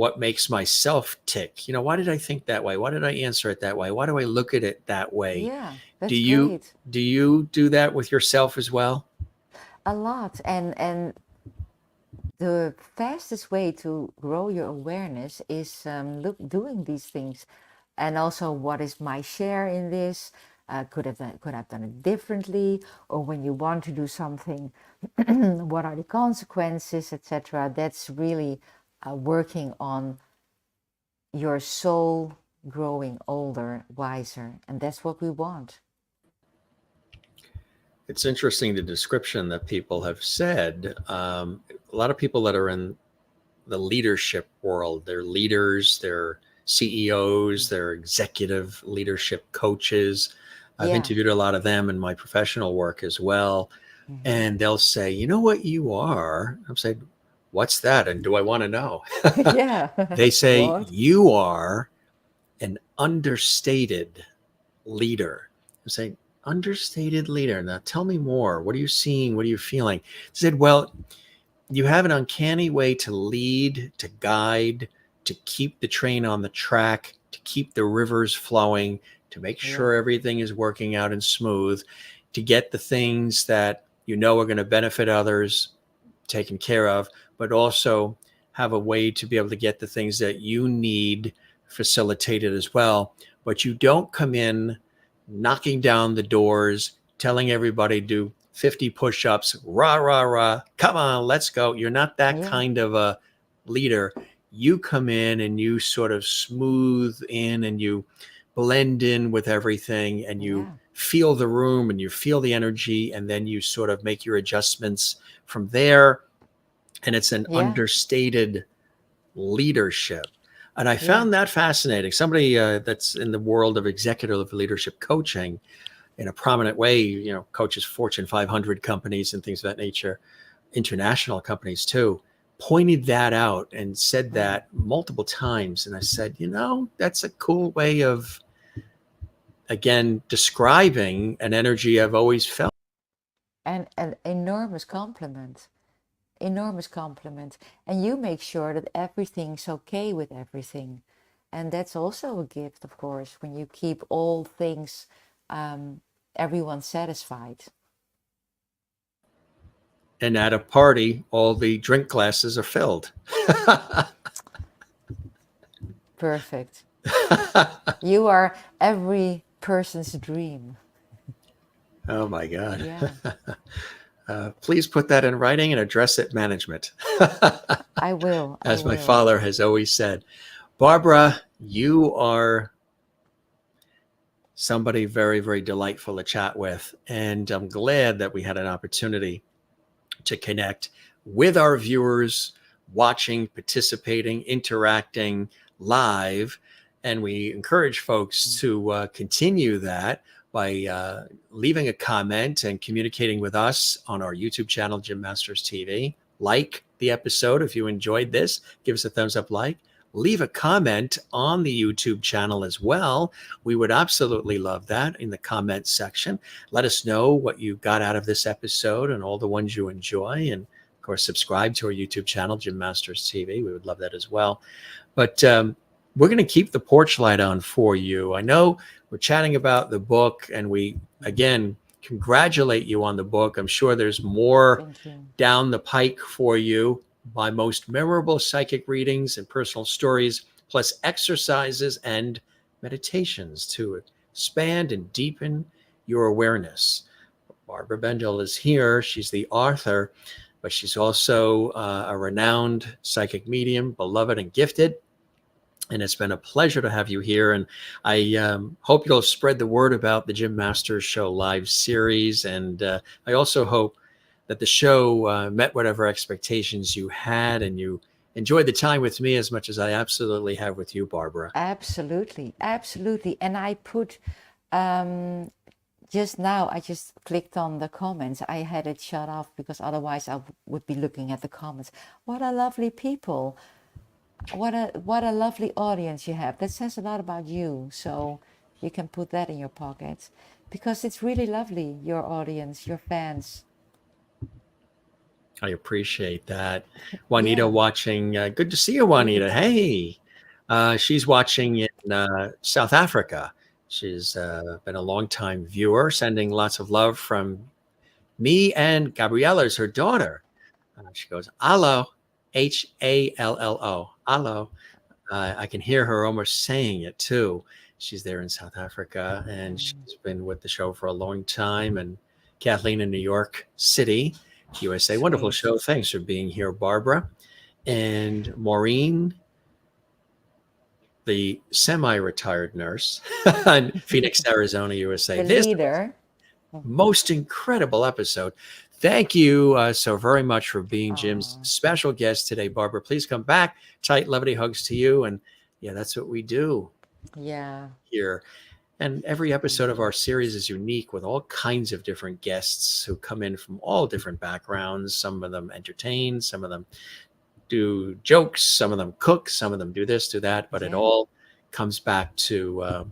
what makes myself tick. Why did I think that way? Why did I answer it that way? Why do I look at it that way? Yeah, Do that's you great. do you do that with yourself as well? A lot. And the fastest way to grow your awareness is doing these things. And also, what is my share in this? Could I've done it differently? Or when you want to do something, what are the consequences, etc.? That's really working on your soul growing older, wiser, and that's what we want. It's interesting the description that people have said. A lot of people that are in the leadership world, they're leaders, they're CEOs, they're executive leadership coaches. I've Yeah. interviewed a lot of them in my professional work as well. And they'll say, "You know what you are?" I'm saying, "What's that? And do I want to know?" Yeah. They say, What? "You are an understated leader." I'm saying, "Understated leader. Now tell me more. What are you seeing? What are you feeling?" They said, "Well, you have an uncanny way to lead, to guide, to keep the train on the track, to keep the rivers flowing, to make sure Yeah. everything is working out and smooth, to get the things that you know are going to benefit others taken care of, but also have a way to be able to get the things that you need facilitated as well. But you don't come in knocking down the doors, telling everybody do 50 push-ups, rah, rah, rah, come on, let's go." You're not that Yeah. kind of a leader. You come in and you sort of smooth in and you blend in with everything, and you Yeah. feel the room and you feel the energy, and then you sort of make your adjustments from there. And it's an Yeah. understated leadership. And I Yeah. found that fascinating. Somebody that's in the world of executive leadership coaching in a prominent way, coaches Fortune 500 companies and things of that nature, international companies too, pointed that out and said that multiple times. And I said, that's a cool way of, again, describing an energy I've always felt. And an enormous compliment. Enormous compliment. And you make sure that everything's okay with everything. And that's also a gift, of course, when you keep all things, everyone satisfied. And at a party, all the drink glasses are filled. Perfect. You are every person's dream. Oh my God. Yeah. Please put that in writing and address it management. I will. As my father has always said. Barbara, you are somebody very, very delightful to chat with. And I'm glad that we had an opportunity to connect with our viewers, watching, participating, interacting live. And we encourage folks to continue that by leaving a comment and communicating with us on our YouTube channel, Jim Masters TV. Like the episode if you enjoyed this. Give us a thumbs up, leave a comment on the YouTube channel as well. We would absolutely love that in the comment section. Let us know what you got out of this episode and all the ones you enjoy. And of course, subscribe to our YouTube channel, Jim Masters TV. We would love that as well. But we're going to keep the porch light on for you. I know we're chatting about the book, and we, again, congratulate you on the book. I'm sure there's more down the pike for you. My most memorable psychic readings and personal stories, plus exercises and meditations to expand and deepen your awareness. Barbara Bandel is here. She's the author, but she's also a renowned psychic medium, beloved and gifted. And it's been a pleasure to have you here. And I hope you'll spread the word about the Jim Masters Show live series. And I also hope that the show met whatever expectations you had, and you enjoyed the time with me as much as I absolutely have with you, Barbara. Absolutely, absolutely. And I put just now, I just clicked on the comments. I had it shut off because otherwise I would be looking at the comments. What a lovely people. What a lovely audience you have. That says a lot about you. So you can put that in your pockets because it's really lovely, your audience, your fans. I appreciate that. Juanita Yeah. watching. Good to see you, Juanita. Hey, she's watching in South Africa. She's been a longtime viewer, sending lots of love from me and Gabriella is her daughter. She goes, "Allo, Hallo, allo." I can hear her almost saying it too. She's there in South Africa, and she's been with the show for a long time. And Kathleen in New York City, USA. Wonderful Sweet. show. Thanks for being here, Barbara. And Maureen, the semi-retired nurse in Phoenix, Arizona, USA. The This leader. most incredible episode. Thank you so very much for being Jim's special guest today, Barbara. Please come back. Tight, levity hugs to you. And yeah, that's what we do Yeah. here. And every episode of our series is unique with all kinds of different guests who come in from all different backgrounds. Some of them entertain, some of them do jokes, some of them cook, some of them do this, do that. But it all comes back to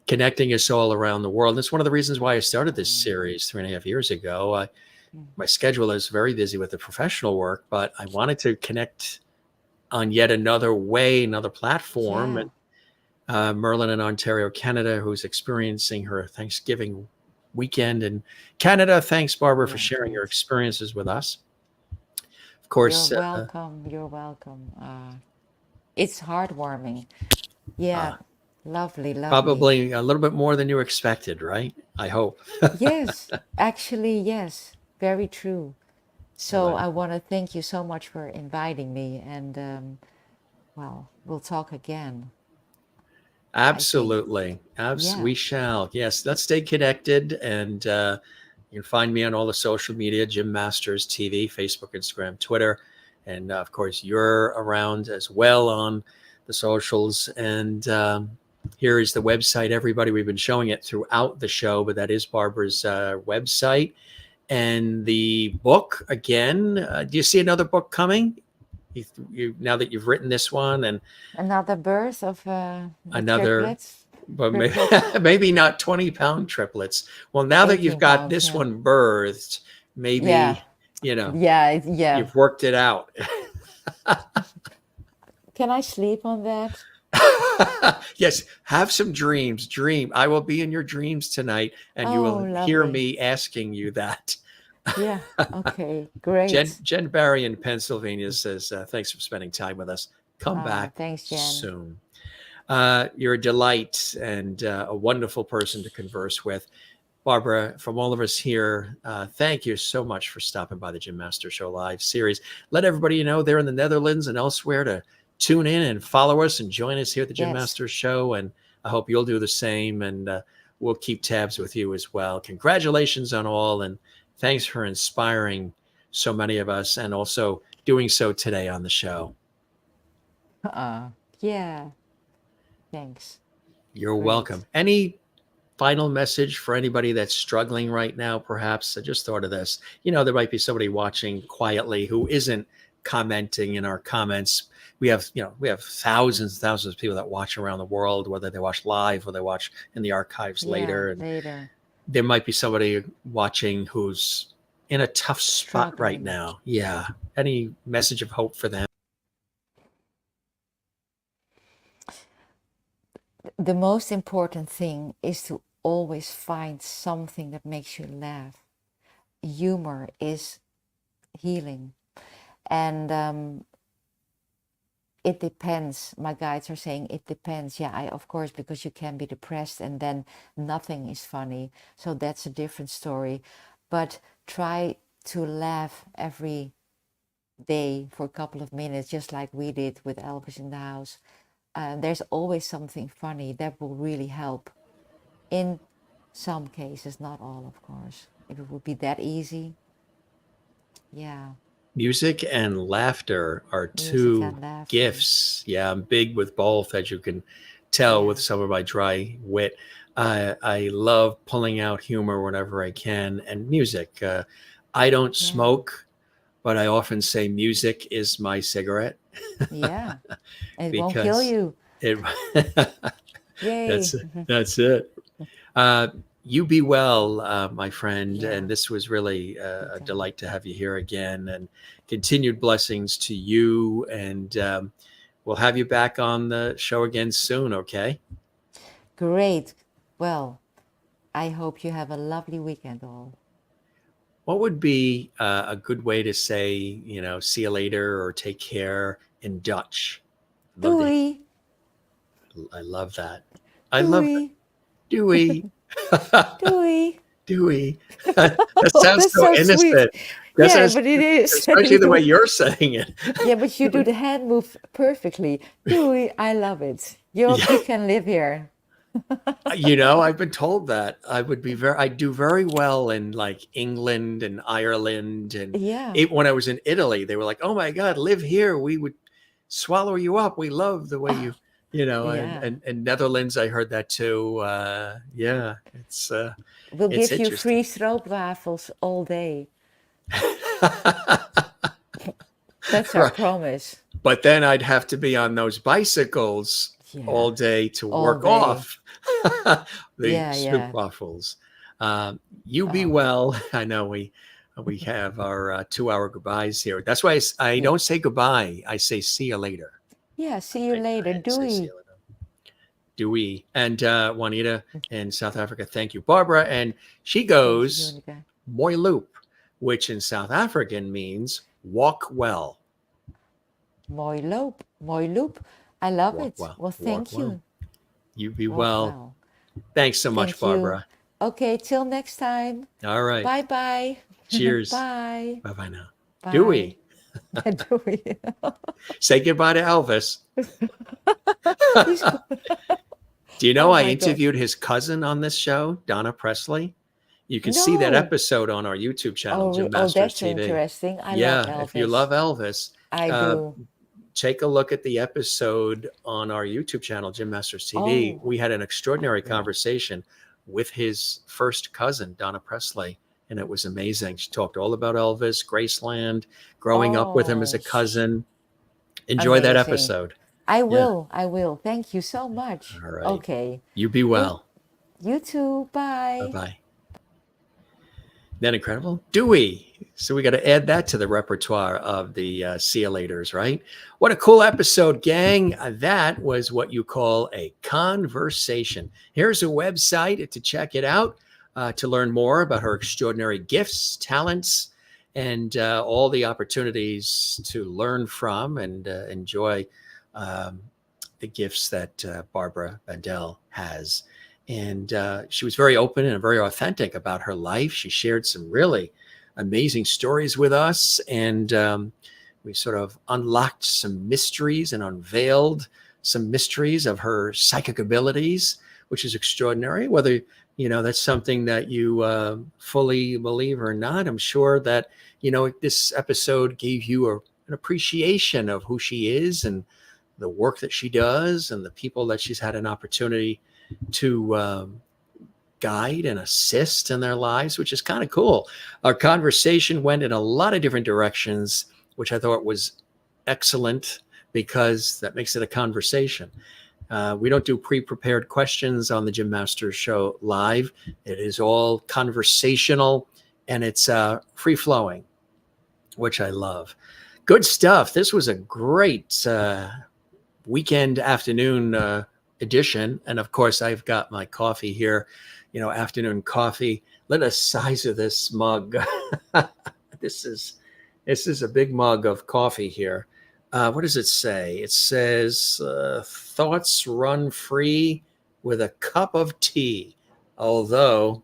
connecting us all around the world. That's one of the reasons why I started this series 3.5 years ago. My schedule is very busy with the professional work, but I wanted to connect on yet another way, another platform. Yeah. And Merlin in Ontario, Canada, who's experiencing her Thanksgiving weekend in Canada. Thanks, Barbara, for sharing your experiences with us. Of course, You're welcome. You're welcome. It's heartwarming. Yeah. Lovely, lovely. Probably a little bit more than you expected, right? I hope. Yes, actually, yes. Very true. So I want to thank you so much for inviting me. And well, we'll talk again. Absolutely. Yeah. We shall. Yes, let's stay connected. And you can find me on all the social media, Jim Masters TV, Facebook, Instagram, Twitter. And of course, you're around as well on the socials. And here is the website, everybody. We've been showing it throughout the show, but that is Barbara's website. And the book, again, do you see another book coming? Now that you've written this one and Another birth of another triplets. but maybe not 20-pound triplets. Well, now that you've 18 got pounds, this yeah. one birthed, maybe Yeah. Yeah. you've worked it out. Can I sleep on that? Yes, have some dreams. Dream. I will be in your dreams tonight, and you will hear me asking you that. Yeah. Okay. Great. Jen Barry in Pennsylvania says, thanks for spending time with us. Come back thanks, Jen. soon. You're a delight and a wonderful person to converse with. Barbara, from all of us here, thank you so much for stopping by the Jim Master Show Live series. Let everybody know they're in the Netherlands and elsewhere to tune in and follow us and join us here at the Jim Master Show. And I hope you'll do the same. And we'll keep tabs with you as well. Congratulations on all. And thanks for inspiring so many of us and also doing so today on the show. Yeah. Thanks. You're welcome. Any final message for anybody that's struggling right now? Perhaps I just thought of this. There might be somebody watching quietly who isn't commenting in our comments. We have thousands and thousands of people that watch around the world, whether they watch live or they watch in the archives later. And there might be somebody watching who's in a tough spot right now. Yeah. Any message of hope for them? The most important thing is to always find something that makes you laugh. Humor is healing. And it depends. My guides are saying it depends. Yeah, of course, because you can be depressed and then nothing is funny. So that's a different story. But try to laugh every day for a couple of minutes, just like we did with Elvis in the House. There's always something funny that will really help. In some cases, not all, of course. If it would be that easy, yeah. Music and laughter are Music two and laughter. gifts. Yeah, I'm big with both, as you can tell with Yeah. some of my dry wit. I love pulling out humor whenever I can, and music. I don't Yeah. smoke, but I often say music is my cigarette Yeah. It won't kill because you. it. Yay. that's that's it. Uh, you be well, my friend. Yeah. And this was really You a too. delight to have you here again. And continued blessings to you. And we'll have you back on the show again soon. Okay. Great. Well, I hope you have a lovely weekend all. What would be a good way to say, see you later or take care in Dutch? I'd love to. Doei. I love that. I love that. Doei. Dewey. Doei. Dewey. That Oh, sounds that's so so sweet. innocent. That's Yeah, but it is. especially the way you're saying it. Yeah, but you do the hand move perfectly. Doei. I love it. Yeah. You can live here. I've been told that I do very well in like England and Ireland. And Yeah. when I was in Italy, they were like, oh my God, live here. We would swallow you up. We love the way Yeah. and Netherlands, I heard that too. Yeah, We'll it's give you interesting. free stroopwafels all day. That's our Right. promise. But then I'd have to be on those bicycles Yeah. all day to All work day. off the Yeah, soup yeah. waffles. You be Oh. well. I know we have our 2-hour goodbyes here. That's why I Yeah. don't say goodbye. I say see you later. Yeah, see you later. I say see Doei. you later. Dewey and Juanita in South Africa. Thank you, Barbara. And she Thank you, goes Veronica. Mooi loop, which in South African means walk well. Mooi loop. Mooi loop. I love Walk it. well. Well, Walk thank well. you. You be Walk well. well. Thanks so much, Thank you. Barbara. Okay, till next time. All right. Bye-bye. Cheers. Bye. Bye-bye now. Bye. Dewey, Doei. say goodbye to Elvis. He's Do you know Oh I my God. interviewed his cousin on this show, Donna Presley? You can see that No. episode on our YouTube channel, Jim Oh, Masters that's TV. interesting. I love Yeah, Elvis. if you love Elvis, I do. take a look at the episode on our YouTube channel, Jim Masters TV. Oh. We had an extraordinary Yeah. conversation with his first cousin, Donna Presley, and it was amazing. She talked all about Elvis, Graceland, growing up with him as a cousin. Enjoy that Amazing. episode. I will. I will. Thank you so much. All right. Okay. You be well. You too. Bye. Bye-bye. That incredible? Dewey. So we got to add that to the repertoire of the see you laters, right? What a cool episode, gang. That was what you call a conversation. Here's a website to check it out, to learn more about her extraordinary gifts, talents, and all the opportunities to learn from and enjoy the gifts that Barbara Bandel has. And she was very open and very authentic about her life. She shared some really amazing stories with us. And we sort of unlocked some mysteries and unveiled some mysteries of her psychic abilities, which is extraordinary. Whether, that's something that you fully believe or not, I'm sure that, this episode gave you an appreciation of who she is and the work that she does and the people that she's had an opportunity to guide and assist in their lives, which is kind of cool. Our conversation went in a lot of different directions, which I thought was excellent because that makes it a conversation. We don't do pre-prepared questions on the Jim Masters Show live. It is all conversational and it's free-flowing, which I love. Good stuff. This was a great weekend afternoon edition. And of course, I've got my coffee here, afternoon coffee. Look at the size of this mug. This is a big mug of coffee here. What does it say? It says, thoughts run free with a cup of tea. Although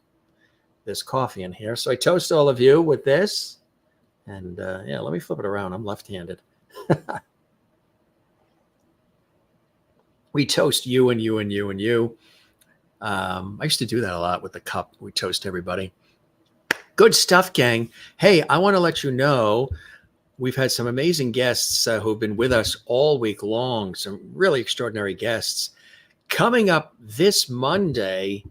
there's coffee in here. So I toast all of you with this. And let me flip it around. I'm left-handed. We toast you and you and you and you. I used to do that a lot with the cup. We toast everybody. Good stuff, gang. Hey, I want to let you know we've had some amazing guests who've been with us all week long, some really extraordinary guests. Coming up this Monday,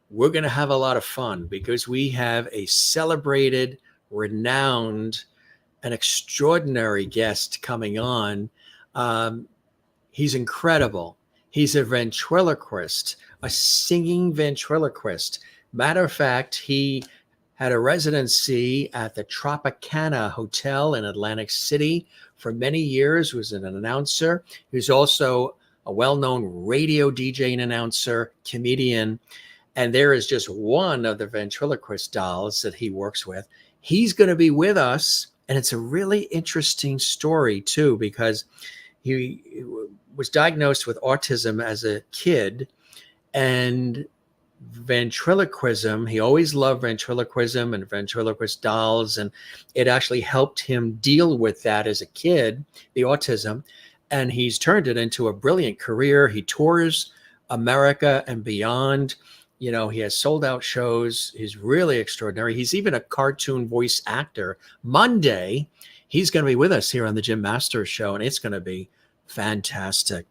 we're going to have a lot of fun because we have a celebrated, renowned, and extraordinary guest coming on. He's incredible. He's a ventriloquist, a singing ventriloquist. Matter of fact, he had a residency at the Tropicana Hotel in Atlantic City for many years, was an announcer. He was also a well-known radio DJ and announcer, comedian. And there is just one of the ventriloquist dolls that he works with. He's going to be with us. And it's a really interesting story, too, because he was diagnosed with autism as a kid. And ventriloquism, he always loved ventriloquism and ventriloquist dolls. And it actually helped him deal with that as a kid, the autism. And he's turned it into a brilliant career. He tours America and beyond. You know, he has sold out shows. He's really extraordinary. He's even a cartoon voice actor. Monday, he's going to be with us here on the Jim Masters Show, and it's going to be fantastic.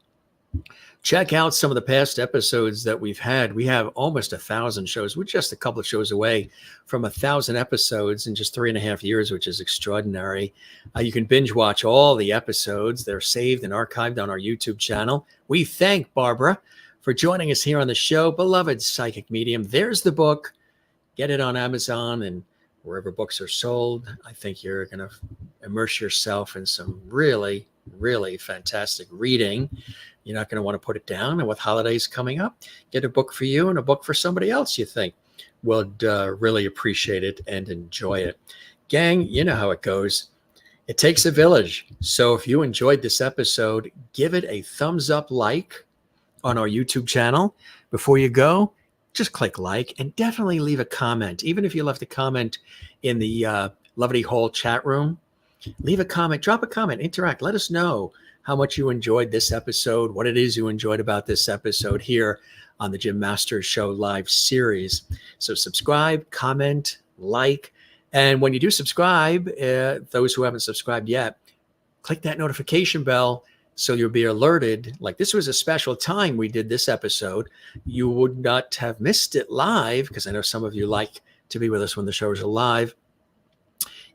Check out some of the past episodes that we've had. We have almost 1,000 shows. We're just a couple of shows away from 1,000 episodes in just 3.5 years, which is extraordinary. You can binge watch all the episodes. They're saved and archived on our YouTube channel. We thank Barbara for joining us here on the show. Beloved psychic medium, there's the book. Get it on Amazon and wherever books are sold. I think you're going to immerse yourself in some really, really fantastic reading. You're not going to want to put it down. And with holidays coming up, get a book for you and a book for somebody else you think would really appreciate it and enjoy it. Gang, you know how it goes. It takes a village. So if you enjoyed this episode, give it a thumbs up like on our YouTube channel. Before you go, just click like and definitely leave a comment. Even if you left a comment in the Lovely Hall chat room, leave a comment, drop a comment, interact. Let us know how much you enjoyed this episode, what it is you enjoyed about this episode here on the Jim Masters Show live series. So subscribe, comment, like, and when you do subscribe, those who haven't subscribed yet, click that notification bell so you'll be alerted. Like, this was a special time we did this episode. You would not have missed it live, because I know some of you like to be with us when the shows are live,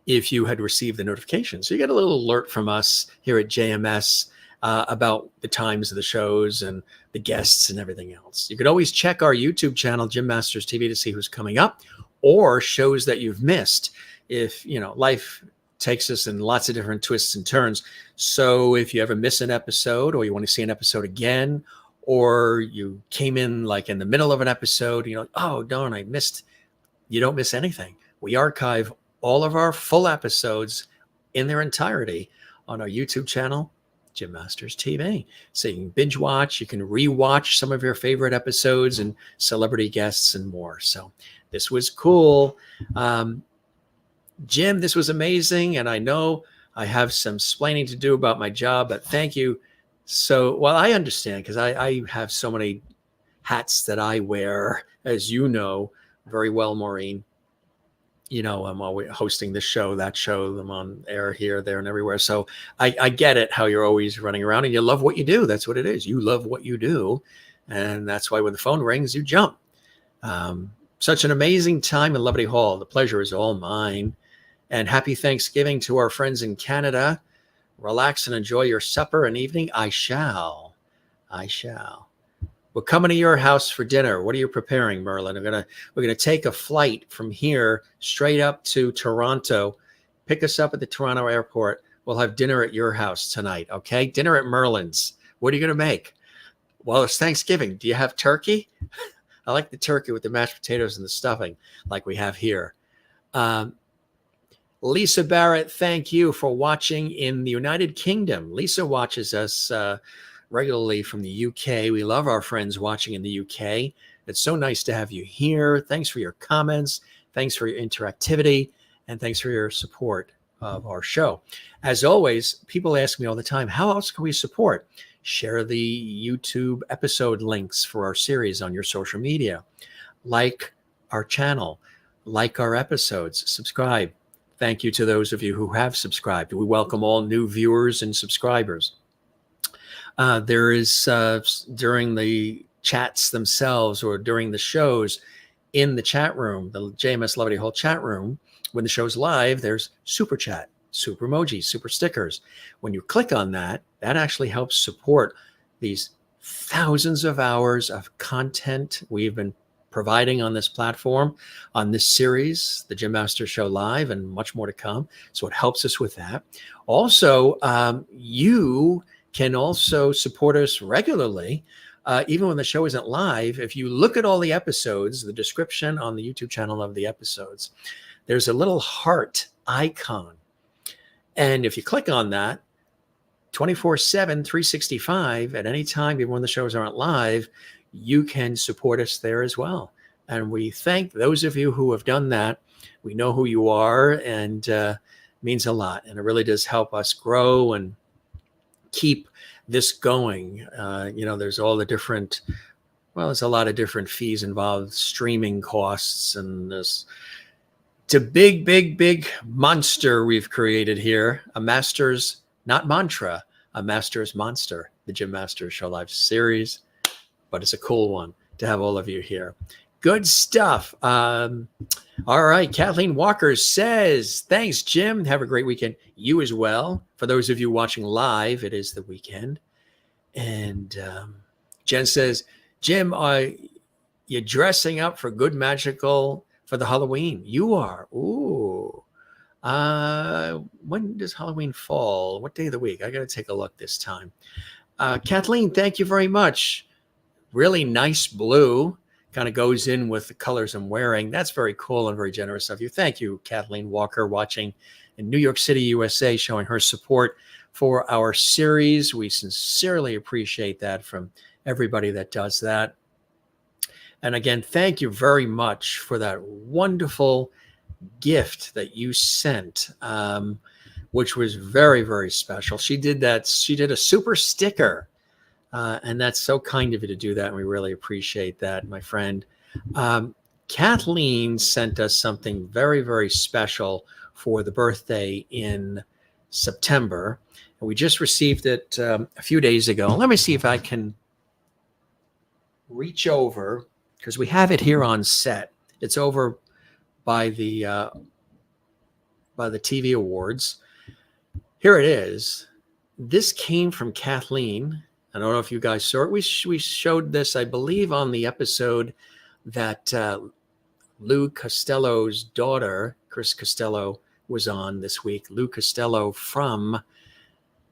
if you had received the notification. So you get a little alert from us here at JMS about the times of the shows and the guests and everything else. You can always check our YouTube channel, Jim Masters TV, to see who's coming up or shows that you've missed. If, you know, life takes us in lots of different twists and turns. So if you ever miss an episode or you want to see an episode again, or you came in like in the middle of an episode, you know, oh, darn, I missed. You don't miss anything. We archive all of our full episodes in their entirety on our YouTube channel, Jim Masters TV. So you can binge watch, you can rewatch some of your favorite episodes and celebrity guests and more. So this was cool. Jim, this was amazing. And I know I have some splaining to do about my job, but thank you. So, well, I understand, because I have so many hats that I wear, as you know very well, Maureen. You know, I'm always hosting this show, that show, I'm on air here, there, and everywhere. So I get it, how you're always running around and you love what you do. That's what it is. You love what you do. And that's why when the phone rings, you jump. Such an amazing time in Lovely Hall. The pleasure is all mine. And happy Thanksgiving to our friends in Canada. Relax and enjoy your supper and evening. I shall. We're coming to your house for dinner. What are you preparing, Merlin? We're gonna take a flight from here straight up to Toronto. Pick us up at the Toronto airport. We'll have dinner at your house tonight, okay? Dinner at Merlin's. What are you gonna make? Well, it's Thanksgiving. Do you have turkey? I like the turkey with the mashed potatoes and the stuffing, like we have here. Lisa Barrett, thank you for watching in the United Kingdom. Lisa watches us regularly from the UK. We love our friends watching in the UK. It's so nice to have you here. Thanks for your comments. Thanks for your interactivity. And thanks for your support of our show. As always, people ask me all the time, how else can we support? Share the YouTube episode links for our series on your social media. Like our channel. Like our episodes. Subscribe. thank you to those of you who have subscribed. We welcome all new viewers and subscribers. There is, during the chats themselves or during the shows in the chat room, the JMS Levity Hall chat room, when the show's live, there's super chat, super emojis, super stickers. When you click on that, that actually helps support these thousands of hours of content we've been providing on this platform, on this series, the Jim Masters Show Live, and much more to come. So it helps us with that. Also, you can also support us regularly, even when the show isn't live. If you look at all the episodes, the description on the YouTube channel of the episodes, there's a little heart icon. And if you click on that, 24/7, 365, at any time, even when the shows aren't live, you can support us there as well. And we thank those of you who have done that. We know who you are, and means a lot. And it really does help us grow and keep this going. There's all the different, there's a lot of different fees involved, streaming costs, and this. It's a big, big, big monster we've created here. A master's, not mantra, a master's monster, the Jim Masters Show Live series. But it's a cool one to have all of you here. Good stuff. All right. Kathleen Walker says, thanks, Jim. Have a great weekend. You as well. For those of you watching live, it is the weekend. And Jen says, Jim, are you dressing up for Good Magical for the Halloween? You are. Ooh. When does Halloween fall? What day of the week? I got to take a look this time. Kathleen, thank you very much. Really nice blue, kind of goes in with the colors I'm wearing. That's very cool and very generous of you. Thank you, Kathleen Walker, watching in New York City, USA, showing her support for our series. We sincerely appreciate that from everybody that does that. And again, thank you very much for that wonderful gift that you sent, which was very, very special. She did that. She did a super sticker. And that's so kind of you to do that. And we really appreciate that, my friend. Kathleen sent us something very, very special for the birthday in September. And we just received it a few days ago. Let me see if I can reach over, because we have it here on set. It's over by the TV awards. Here it is. This came from Kathleen. I don't know if you guys saw it. We showed this, I believe, on the episode that Lou Costello's daughter, Chris Costello, was on this week. Lou Costello from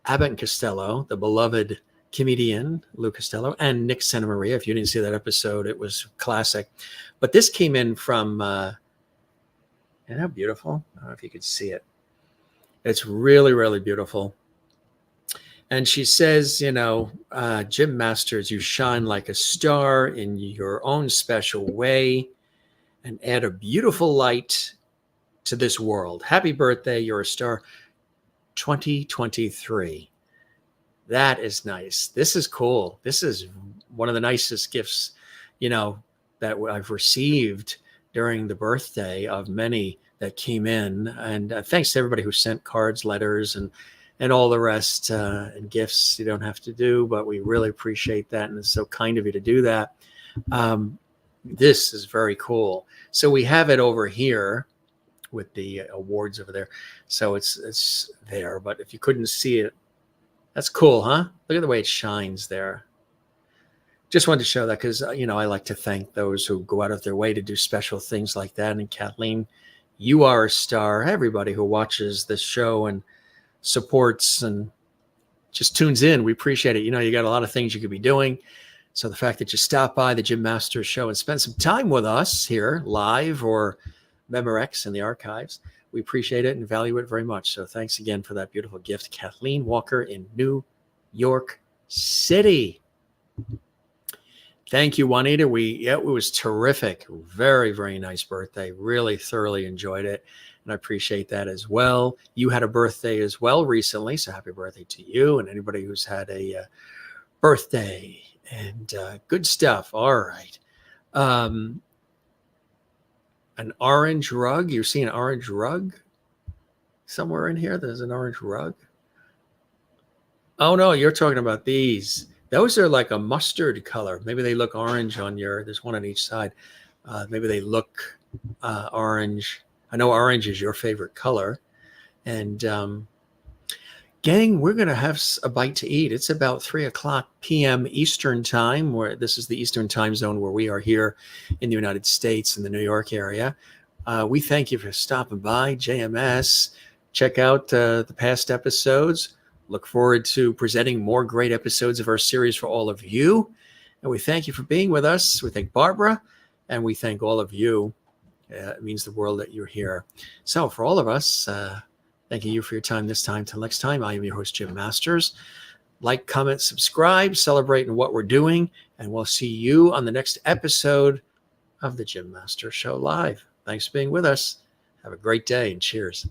Abbott and Costello, the beloved comedian Lou Costello, and Nick Santa Maria. If you didn't see that episode, it was classic. But this came in from, isn't that beautiful? I don't know if you could see it. It's really, really beautiful. And she says, Jim Masters, you shine like a star in your own special way and add a beautiful light to this world. Happy birthday. You're a star. 2023. That is nice. This is cool. This is one of the nicest gifts, that I've received during the birthday of many that came in. And thanks to everybody who sent cards, letters, and all the rest, and gifts you don't have to do, but we really appreciate that. And it's so kind of you to do that. This is very cool. So we have it over here with the awards over there. So it's there, but if you couldn't see it, that's cool, huh? Look at the way it shines there. Just wanted to show that because, I like to thank those who go out of their way to do special things like that. And Kathleen, you are a star. Everybody who watches this show and supports and just tunes in, we appreciate it. You got a lot of things you could be doing. So the fact that you stop by the Jim Masters Show and spend some time with us here live or Memorex in the archives, we appreciate it and value it very much. So thanks again for that beautiful gift, Kathleen Walker in New York City. Thank you, Juanita. It was terrific. Very, very nice birthday. Really thoroughly enjoyed it. And I appreciate that as well. You had a birthday as well recently. So happy birthday to you and anybody who's had a birthday. And good stuff. All right. An orange rug. You're seeing an orange rug? Somewhere in here, there's an orange rug. Oh no, you're talking about these. Those are like a mustard color. Maybe they look orange on there's one on each side. Maybe they look orange. I know orange is your favorite color. And gang, we're going to have a bite to eat. It's about 3:00 p.m. Eastern time, where this is the Eastern time zone where we are here in the United States in the New York area. We thank you for stopping by, JMS. Check out the past episodes. Look forward to presenting more great episodes of our series for all of you. And we thank you for being with us. We thank Barbara, and we thank all of you. It means the world that you're here. So for all of us, thanking you for your time this time. Till next time, I am your host, Jim Masters. Like, comment, subscribe, celebrating what we're doing, and we'll see you on the next episode of the Jim Masters Show Live. Thanks for being with us. Have a great day, and cheers.